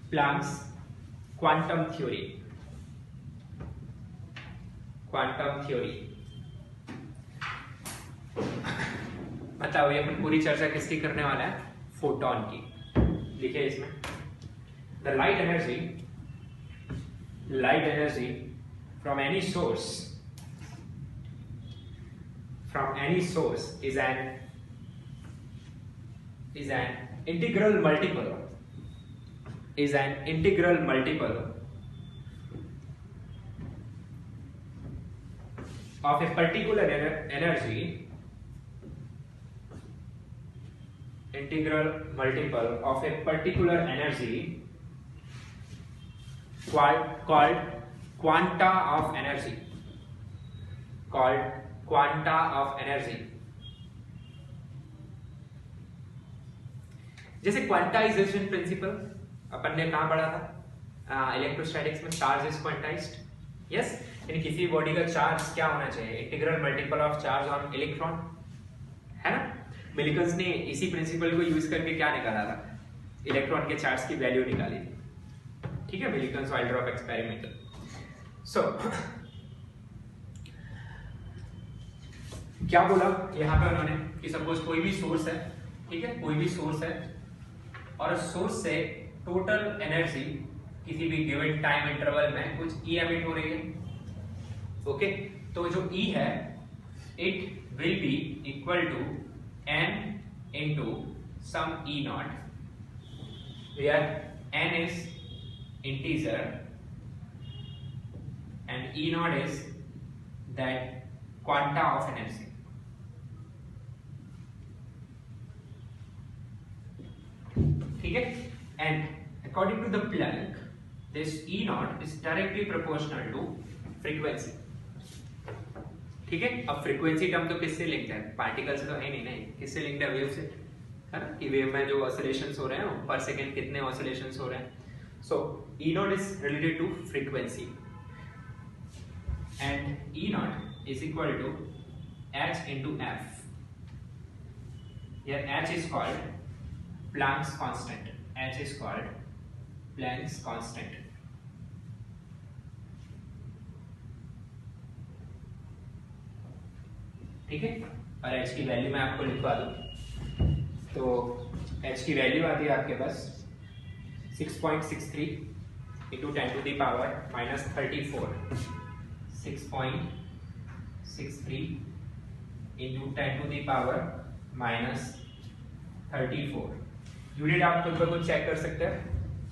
Planck's quantum theory, quantum theory बताओ, ये अपन पूरी चर्चा किसकी करने वाला है? फोटॉन की। लिखिए इसमें the light energy from any source is an integral multiple of a particular energy, integral multiple of a particular energy called quanta of energy, जैसे क्वांटाइजेशन प्रिंसिपल अपन ने कहाँ पढ़ा था? इलेक्ट्रोस्टैटिक्स में चार्ज इज क्वांटाइज्ड। यस, यानी किसी body का charge क्या होना चाहिए? Integral multiple of charge on electron, है ना? मिलिकन्स ने इसी प्रिंसिपल को यूज करके क्या निकाला था? इलेक्ट्रॉन के चार्ज की वैल्यू निकाली थी। ठीक है, मिलिकन्स ऑयल ड्रॉप एक्सपेरिमेंट। सो क्या बोला यहाँ पे उन्होंने कि सपोज कोई भी सोर्स है, ठीक है, कोई भी सोर्स है और सोर्स से टोटल एनर्जी किसी भी गिवन टाइम इंटरवल में कुछ E एमिट हो रही है। ओके, तो जो E है it will be equal to n into some E naught, where n is integer and E naught is that quanta of energy. ठीक है, and according to the Planck, this E naught is directly proportional to frequency. ठीक है, अब frequency term तो किससे linked है? Particle से तो है नहीं, किससे लिंक्ड है? वेव से, है ना? कि वेव में जो ऑसिलेशंस हो रहे हैं पर सेकंड कितने ऑसिलेशंस हो रहे हैं। सो E naught is related to frequency and E naught is equal to h into f. Here h is called Planck's constant. H is called Planck's constant. ठीक है, और h की वैल्यू मैं आपको लिखवा दूं, तो h की वैल्यू आती है आपके पास 6.63 into 10 to the power minus 34. 6.63 into 10 to the power minus 34. Unit आप खुद ब खुद चेक कर सकते हैं।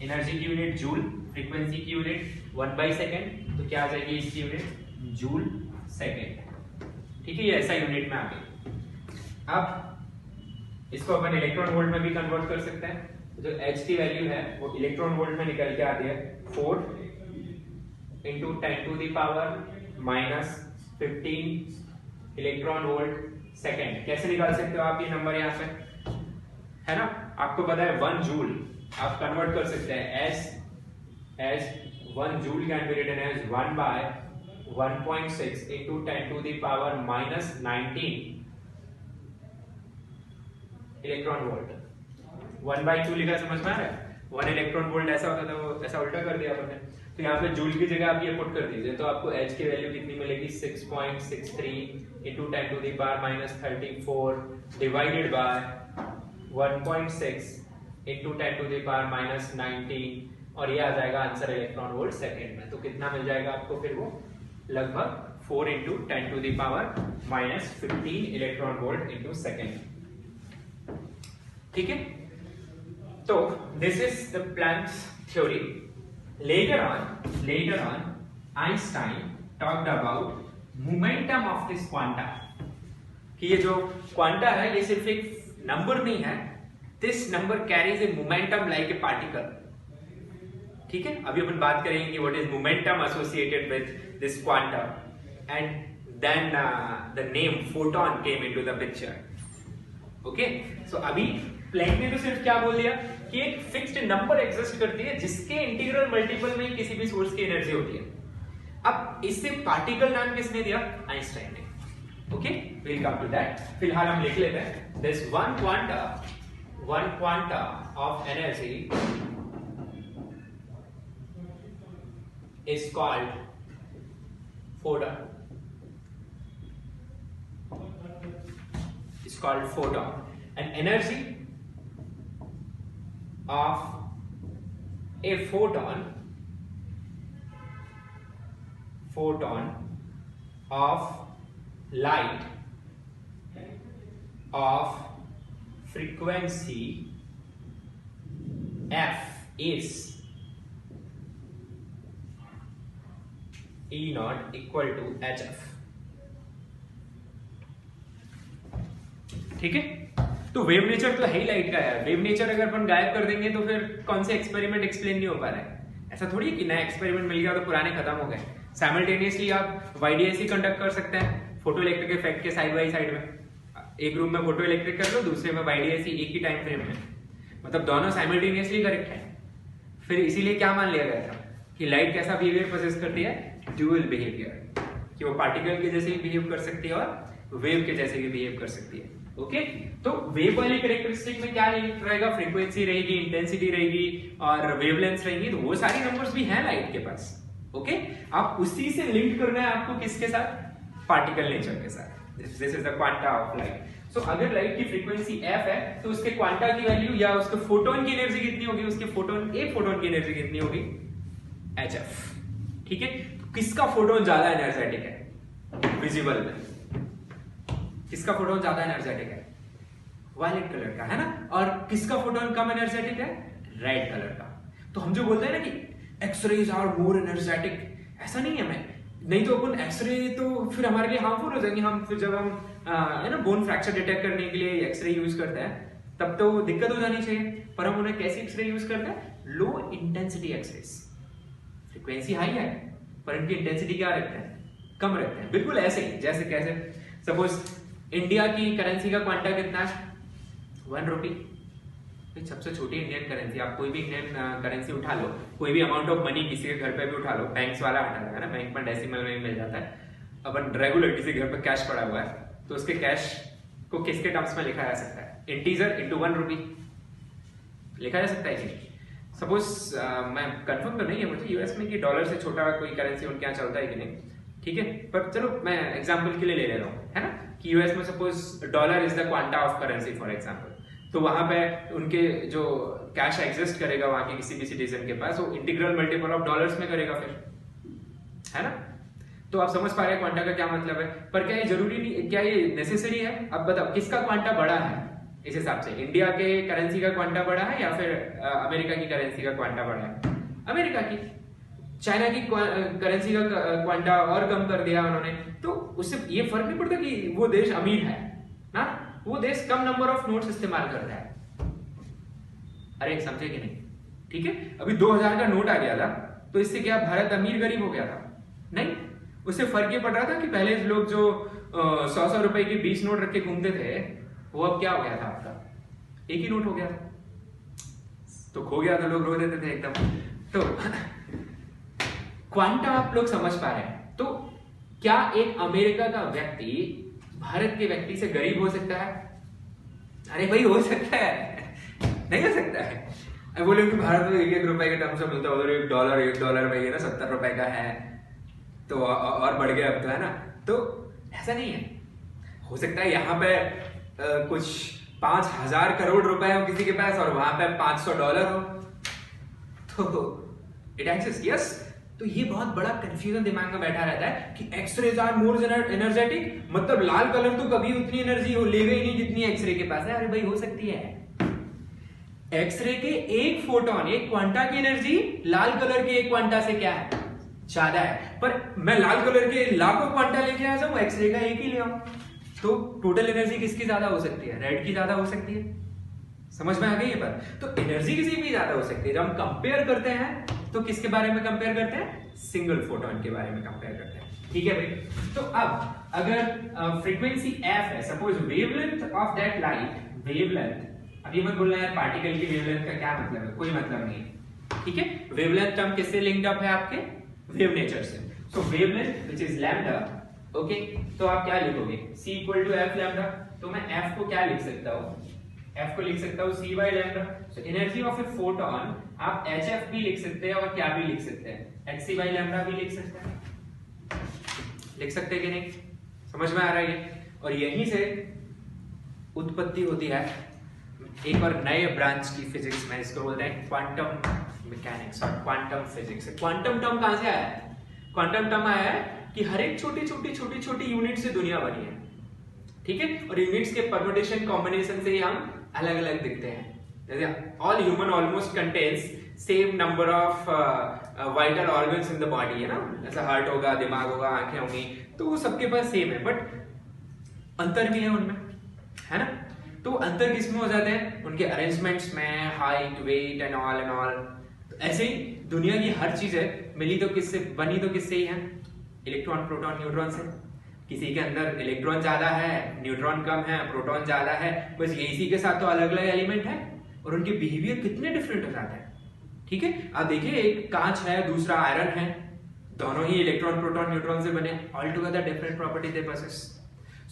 एनर्जी की यूनिट जूल, फ्रीक्वेंसी की यूनिट 1/सेकंड, तो क्या आ जाएगी इसकी यूनिट? Joule second. ठीक है, ये ऐसा यूनिट में आ गई। अब इसको अपन इलेक्ट्रॉन वोल्ट में भी कन्वर्ट कर सकते हैं। जो h की वैल्यू है वो इलेक्ट्रॉन वोल्ट में निकल के आती है 4 into 10 to the power minus 15 electron volt second. कैसे निकाल सकते हो आप ये नंबर यहाँ से, है ना? आपको पता है 1 जूल, आप कन्वर्ट कर सकते हैं as 1 joule can be written as 1 by 1.6 into 10 to the power minus 19 electron volt. 1/2 लिखा, समझ में आ रहा है? 1 इलेक्ट्रॉन वोल्ट ऐसा होता था, वो ऐसा उल्टा कर दिया अपन ने। तो यहाँ पे जूल की जगह आप ये पुट कर दीजिए, तो आपको h की वैल्यू कितनी मिलेगी? 6.63 into 10 to the power minus 34 divided by 1.6 into 10 to the power minus 19, और ये आ जाएगा आंसर इलेक्ट्रॉन वोल्ट सेकेंड में। तो कितना मिल जाएगा आपको फिर? वो लगभग 4 into 10 to the power minus 15 electron volt into second. ठीक है, तो this is the Planck's theory. Later on, Einstein talked about momentum of this quanta. कि ये जो क्वांटा है ये सिर्फ एक नंबर नहीं है, this number carries a momentum like a particle. ठीक है, अभी अपन बात करेंगे कि what is momentum associated with this quanta, and then the name photon came into the picture. Okay so अभी प्लैंक ने तो सिर्फ क्या बोल दिया कि एक फिक्स्ड नंबर एग्जिस्ट करती है जिसके इंटीग्रल मल्टीपल में किसी भी सोर्स की एनर्जी होती है। अब इससे पार्टिकल नाम किसने दिया? आइंस्टाइन ने। Okay will come to that, फिलहाल हम लिख लेते हैं this one quanta of energy is called photon, is called photon. An energy of a photon of light of frequency f is E naught equal to hf। ठीक है, तो wave nature तो है ही लाइट का यार। वेव नेचर अगर अपन गायब कर देंगे तो फिर कौन से एक्सपेरिमेंट एक्सप्लेन नहीं हो पा रहा है। ऐसा थोड़ी है कि नया एक्सपेरिमेंट मिल गया तो पुराने खत्म हो गए। साइमल्टेनियसली आप YDAC कंडक्ट कर सकते हैं फोटो इलेक्ट्रिक इफेक्ट के साइड बाई साइड में। एक रूम में फोटो इलेक्ट्रिक कर लो, दूसरे में YDAC, एक ही टाइम फ्रेम में, मतलब दोनों साइमल्टेनियसली करेक्ट है। फिर इसीलिए क्या मान लिया गया था कि लाइट कैसा बिहेवियर पोजेस करती है? ड्यूअल बिहेवियर, कि वो पार्टिकल के जैसे ही बिहेव कर सकती है और वेव के जैसे भी बिहेव कर सकती है। ओके तो वेव वाली कैरेक्टरिस्टिक में क्या रहेगा? फ्रीक्वेंसी रहेगी, इंटेंसिटी रहेगी और वेवलेंथ रहेगी। तो वो सारी नंबर्स भी हैं लाइट के पास। ओके आप उसी से लिंक करना है आपको किसके साथ? पार्टिकल नेचर के साथ। This is the quanta of light. So अगर लाइट की फ्रीक्वेंसी f है तो उसके क्वांटा की वैल्यू या उसके फोटोन की एनर्जी कितनी होगी? उसके फोटोन, एक फोटोन की एनर्जी कितनी होगी? hf। ठीक है, तो किसका फोटोन ज्यादा एनर्जेटिक है विजिबल में? किसका फोटोन ज्यादा एनर्जेटिक है? वायलेट कलर का, है ना। और किसका फोटोन कम एनर्जेटिक है? रेड कलर का। तो हम जो बोलते हैं ना कि एक्सरेज आर मोर एनर्जेटिक, ऐसा नहीं है। मैं नहीं तो अपन एक्सरे तो फिर हमारे लिए हार्मफुल हो जाएंगे। हम फिर जब हम है ना बोन फ्रैक्चर डिटेक्ट करने के लिए एक्सरे यूज करते हैं तब तो दिक्कत हो जानी चाहिए। पर हम उन्हें कैसी एक्सरे यूज करते हैं? Low intensity x rays. Frequency high है पर इनकी इंटेंसिटी क्या रखते हैं? कम रखते हैं। बिल्कुल ऐसे ही जैसे कैसे सपोज इंडिया की करेंसी का क्वांटा कितना है? 1 रुपी। सबसे छोटी इंडियन करेंसी, आप कोई भी इंडियन करेंसी उठा लो, कोई भी अमाउंट ऑफ मनी किसी के घर पे भी उठा लो, बैंक्स वाला हटा है ना, बैंक में डेसिमल में मिल जाता है। अपन रेगुलर किसी घर पे कैश पड़ा हुआ है तो उसके कैश को किसके टर्म्स में लिखा जा सकता है? इंटीजर इंटू 1 रुपी लिखा जा सकता है कि सपोज मैं कंफर्म तो नहीं है मुझे यूएस में कि डॉलर से छोटा कोई करेंसी उनके यहाँ चलता है कि नहीं, ठीक है, पर चलो मैं एग्जांपल के लिए ले रहा हूँ, है ना, कि यूएस में suppose dollar is the quanta of currency for example. तो वहां पे उनके जो कैश एग्जिस्ट करेगा वहां के किसी भी सिटीजन के पास, वो इंटीग्रल मल्टीपल ऑफ डॉलर्स में करेगा फिर, है ना। तो आप समझ पा रहे हैं क्वांटा का क्या मतलब है। पर क्या ये जरूरी नहीं, क्या ये नेसेसरी है? अब बताओ किसका क्वांटा बड़ा है इस हिसाब से? इंडिया के करेंसी का क्वांटा बड़ा है या फिर अमेरिका की करेंसी का क्वांटा बड़ा है? अमेरिका की। चाइना की करेंसी का क्वांटा और कम कर दिया उन्होंने, तो उससे ये फर्क नहीं पड़ता कि वो देश अमीर है ना, वो देश कम नंबर ऑफ नोट्स इस्तेमाल कर रहा है। अरे समझे कि नहीं? ठीक है, अभी 2000 का नोट आ गया था तो इससे क्या भारत अमीर गरीब हो गया था? नहीं, उससे फर्क ये पड़ रहा था कि पहले लोग जो 100 रुपए की 20 नोट रख के घूमते थे वो अब क्या हो गया था? आपका एक ही नोट हो गया था, तो खो गया तो लोग रो देते थे एकदम। तो क्वांटा आप लोग समझ पा रहे हैं। तो क्या एक अमेरिका का व्यक्ति भारत के व्यक्ति से गरीब हो सकता है? अरे भाई हो सकता है, नहीं हो सकता है। बोले कि भारत में 1-1 रुपए के टर्म से मिलता है, उधर $1 भाई है ना 70 रुपए का है, तो और बढ़ गया अब तो, है ना। तो ऐसा नहीं है, हो सकता है यहाँ पे कुछ 5000 करोड़ रुपए हो किसी के पास और वहां पे $500 हो, तो इट एक्सिस्ट, यस। तो ये बहुत बड़ा कंफ्यूजन दिमाग में बैठा रहता है कि एक्सरेज आर मोर एनर्जेटिक, मतलब लाल कलर तो कभी उतनी एनर्जी लेगा ही नहीं जितनी एक्सरे के पास है। अरे भाई हो सकती है, एक्सरे के एक फोटोन, एक क्वांटा की एनर्जी लाल कलर के एक क्वांटा से क्या है? ज्यादा है। पर मैं लाल कलर के लाखों क्वांटा लेके आ जाऊं, एक्सरे का एक ही ले आऊं, तो टोटल एनर्जी किसकी ज्यादा हो सकती है? रेड की ज्यादा हो सकती है। समझ में आ गई ये बात? तो एनर्जी किसी भी ज्यादा हो सकती है। जब हम कंपेयर करते हैं तो किसके बारे में कंपेयर करते हैं? सिंगल फोटोन के बारे में कंपेयर करते हैं, ठीक है भाई। तो अब अगर फ्रीक्वेंसी f है, suppose wavelength of that light wavelength, अभी मत बोलना यार पार्टिकल की वेवलेंथ का क्या मतलब है, कोई मतलब नहीं है, ठीक है। वेवलेंथ टर्म किससे लिंक्ड अप है, आपके वेव नेचर से। So wavelength which is lambda, okay, तो आप क्या लिखोगे, c equal to f lambda. तो मैं f को क्या लिख सकता हूँ, f को लिख सकता हूँ c by lambda. So energy of a photon आप hf भी लिख सकते हैं और क्या भी लिख सकते हैं, hc बाय लैम्डा भी लिख सकते हैं, लिख सकते हैं कि नहीं, समझ में आ रहा है ये। और यहीं से उत्पत्ति होती है एक और नए ब्रांच की फिजिक्स में, इसको बोलते हैं क्वांटम मैकेनिक्स और क्वांटम फिजिक्स। क्वांटम टर्म कहां से आया है, क्वांटम टर्म आया है कि हर एक छोटी छोटी यूनिट से दुनिया बनी है, ठीक है, और यूनिट्स के परम्यूटेशन कॉम्बिनेशन से ही हम अलग अलग दिखते हैं। जैसे all human almost contains same number of vital organs in the body, है ना, जैसे हार्ट होगा, दिमाग होगा, आंखें होंगी, तो वो सबके पास सेम है, बट अंतर भी है उनमें, है ना। तो अंतर किसमें हो जाते हैं, उनके अरेंजमेंट्स में, हाइट, वेट एंड ऑल। तो ऐसे ही दुनिया की हर चीज है मिली तो किससे, बनी तो किससे ही है, इलेक्ट्रॉन, प्रोटॉन, न्यूट्रॉन से। किसी के अंदर इलेक्ट्रॉन ज्यादा है, न्यूट्रॉन कम है, प्रोटॉन ज्यादा है, बस इसी के साथ तो अलग अलग एलिमेंट है और उनके बिहेवियर कितने डिफरेंट हो जाते हैं, ठीक है। आप देखिए, एक कांच है, दूसरा आयरन है, दोनों ही इलेक्ट्रॉन, प्रोटॉन, न्यूट्रॉन से बने, all together different property they possess.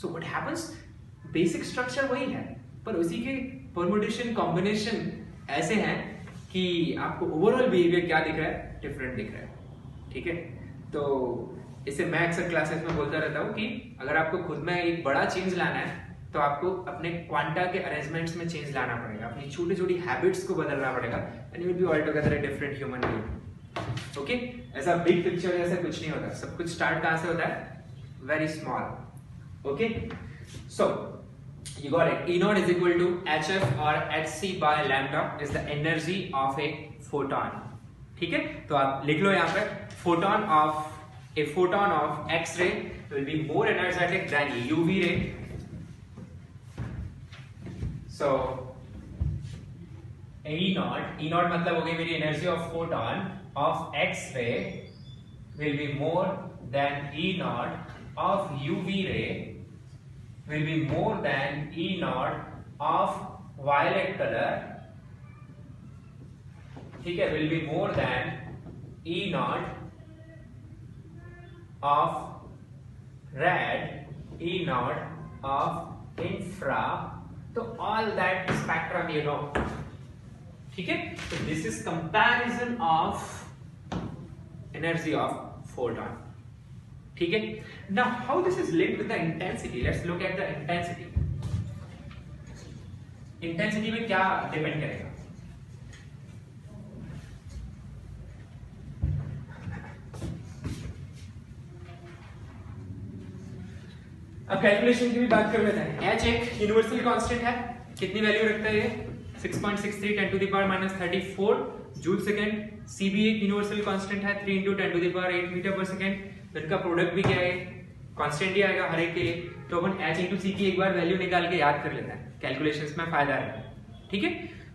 So what happens, basic structure वही है, पर उसी के परम्यूटेशन कॉम्बिनेशन ऐसे हैं कि आपको ओवरऑल बिहेवियर क्या दिख रहा है, डिफरेंट दिख रहा है, ठीक है। तो इसे मैं अक्सर क्लासेस में बोलता रहता हूँ कि अगर आपको खुद में एक बड़ा चेंज लाना है तो आपको अपने क्वांटा के अरेंजमेंट्स में चेंज लाना पड़ेगा, अपनी छोटी छोटी हैबिट्स को बदलना पड़ेगा, and you will be all together a different human being, okay. ऐसा बिग पिक्चर जैसा कुछ नहीं होता, सब कुछ स्टार्ट कहाँ से होता है, very small, okay. So you got it, E naught is equal to hf or hc by lambda is the energy of a photon, ठीक है। तो आप लिख लो यहाँ पे, a photon of x-ray will be more energetic than UV ray. So E naught मतलब हो गई मेरी energy of photon of x-ray will be more than E naught of UV ray will be more than E naught of violet color, ठीक है, will be more than E naught of red, E naught of infra, तो all that spectrum you know, ठीक है। So this is comparison of energy of photon, ठीक है। Now how this is linked with the intensity, let's look at the intensity. Intensity में क्या depend करेगा, अब calculation की भी बात कर लेते हैं। H एक यूनिवर्सल कांस्टेंट है, कितनी वैल्यू रखता है ये, 6.63 10 to the power minus 34 joule second. C भी एक यूनिवर्सल कांस्टेंट है, 3 into 10 to the power 8 metre पर सेकेंड। तो इनका प्रोडक्ट भी क्या है, कांस्टेंट ही आएगा हर एक के लिए। तो अपन H into C की एक बार वैल्यू निकाल के याद कर लेते हैं, कैलकुलेशंस में फायदा है, ठीक है।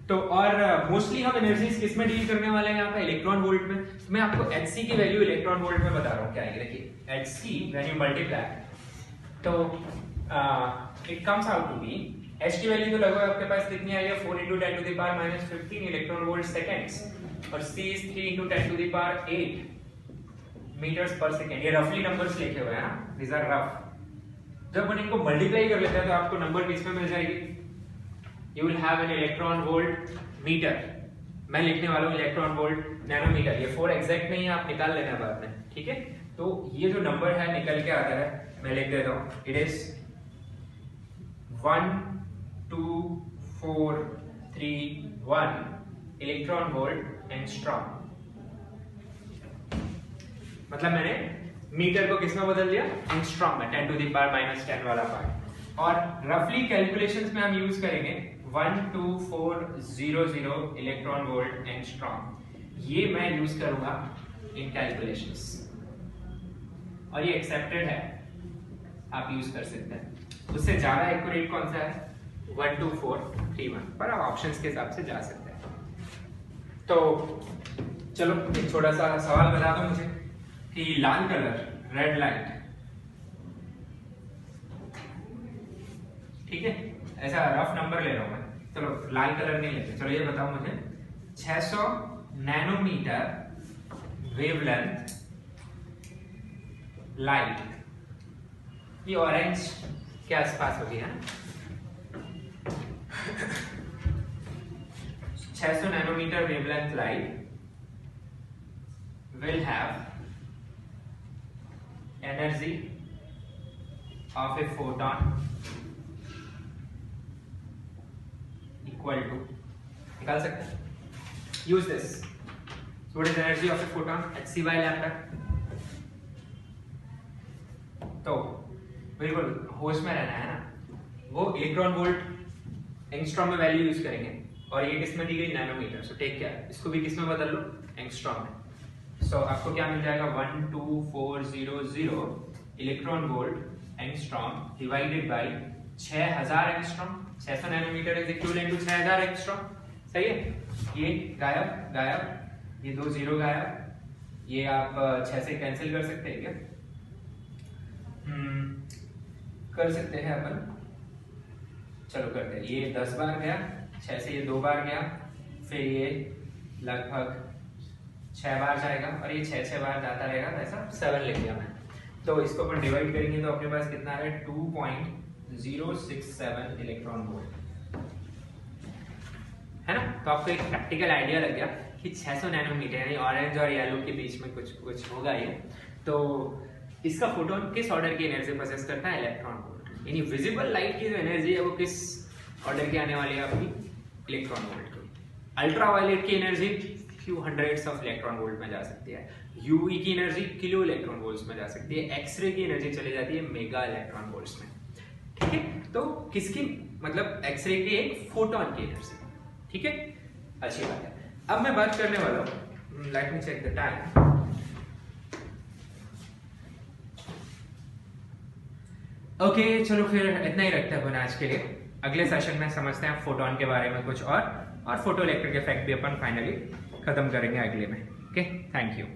तो और मोस्टली हम एनर्जीज किस में डील करने वाले हैं यहाँ पे, इलेक्ट्रॉन वोल्ट में। तो मैं आपको Hc की वैल्यू इलेक्ट्रॉन वोल्ट में बता रहा हूँ क्या आएगी, देखिए Hc व्हेन यू मल्टीप्लाई, तो it comes out to be, H की वैल्यू तो लगभग आपके पास कितनी आई है, 4 into 10 to the power minus 15 electron volt seconds, और C is 3 into 10 to the power 8 metres पर सेकेंड। ये रफली नंबर्स लिखे हुए हैं ना, these are rough। जब अपन इनको मल्टीप्लाई कर लेते हैं तो आपको नंबर किस में मिल जाएगी, you will have an electron volt meter, मैं लिखने वाला हूँ इलेक्ट्रॉन वोल्ट नैनोमीटर, ये 4 एग्जैक्ट नहीं है, आप निकाल लेना बाद में, ठीक है। तो ये जो नंबर है निकल के आता है, मैं लिख देता हूँ, it is 12431 electron volt angstrom. मतलब मैंने मीटर को किसमें बदल दिया, एंगस्ट्रॉम में, 10 to the power minus 10 वाला पार्ट। और रफली कैलकुलेशंस में हम यूज करेंगे 12400 इलेक्ट्रॉन वोल्ट एंगस्ट्रॉम, ये मैं यूज करूंगा इन कैलकुलेशंस, और ये एक्सेप्टेड है, आप यूज कर सकते हैं। उससे ज्यादा एक्यूरेट कौन सा है, 12431, पर आप ऑप्शंस के हिसाब से जा सकते हैं। तो चलो एक छोटा सा सवाल बता दो मुझे कि लाल कलर, रेड लाइट, ठीक है, ऐसा रफ नंबर ले रहा हूँ मैं, चलो लाल कलर नहीं लेते। चलो ये बताओ मुझे, 600 नैनोमीटर वेवलेंथ लाइट, ये ऑरेंज के आसपास होगी है ना। 600 nanometer wavelength light will have energy of a photon equal to, निकाल सकते हैं, use this. So what is the energy of a photon? hc by lambda. तो बिल्कुल होश में रहना है ना, वो इलेक्ट्रॉन वोल्ट एंगस्ट्रॉम में वैल्यू यूज करेंगे, और ये किस में दी गई, नैनोमीटर। सो टेक केयर, इसको भी किस में बदल लो, एंगस्ट्रॉम में। सो आपको क्या मिल जाएगा, 12400 electron volt angstrom divided by 6000 angstrom. 600 nanometer is equivalent to 6000 angstrom. सही है, ये गायब गायब, ये 2 0 गायब, ये आप 6 से कैंसिल कर सकते हैं क्या? कर सकते हैं अपन, चलो करते हैं। ये 10 बार गया, 6 से ये 2 बार गया, फिर ये लगभग 6 बार जाएगा, और ये 6 बार जाता रहेगा, ऐसा 7 लिख दिया मैं। तो इसको अपन डिवाइड करेंगे तो अपने पास कितना आ रहा है, 2.067 इलेक्ट्रॉन वोल्ट, है ना। तो आपको एक प्रैक्टिकल आइडिया लग गया कि 600 नैनोमीटर यानी ऑरेंज और येलो के बीच में कुछ होगा ये। तो इसका फोटोन किस ऑर्डर की एनर्जी प्रोसेस करता है, इलेक्ट्रॉन वोल्ट। यानी विजिबल लाइट की जो एनर्जी है वो किस ऑर्डर की आने वाली है, आपकी इलेक्ट्रॉन वोल्ट की। अल्ट्रावायलेट की energy few hundreds of electron volt में जा सकती है, यूवी की एनर्जी किलो इलेक्ट्रॉन वोल्ट्स में जा सकती है, एक्सरे की एनर्जी चली जाती है मेगा इलेक्ट्रॉन वोल्ट्स में। ठीक है, तो किसकी मतलब एक्सरे की एक फोटोन की एनर्जी। ठीक है, अच्छी बात है। अब मैं बात करने वाला हूँ, let me check the time. Okay, चलो फिर इतना ही रखते हैं अपन आज के लिए। अगले सेशन में समझते हैं फोटोन के बारे में कुछ और फोटो इलेक्ट्रिक इफेक्ट भी अपन फाइनली खत्म करेंगे अगले में। Okay, thank you.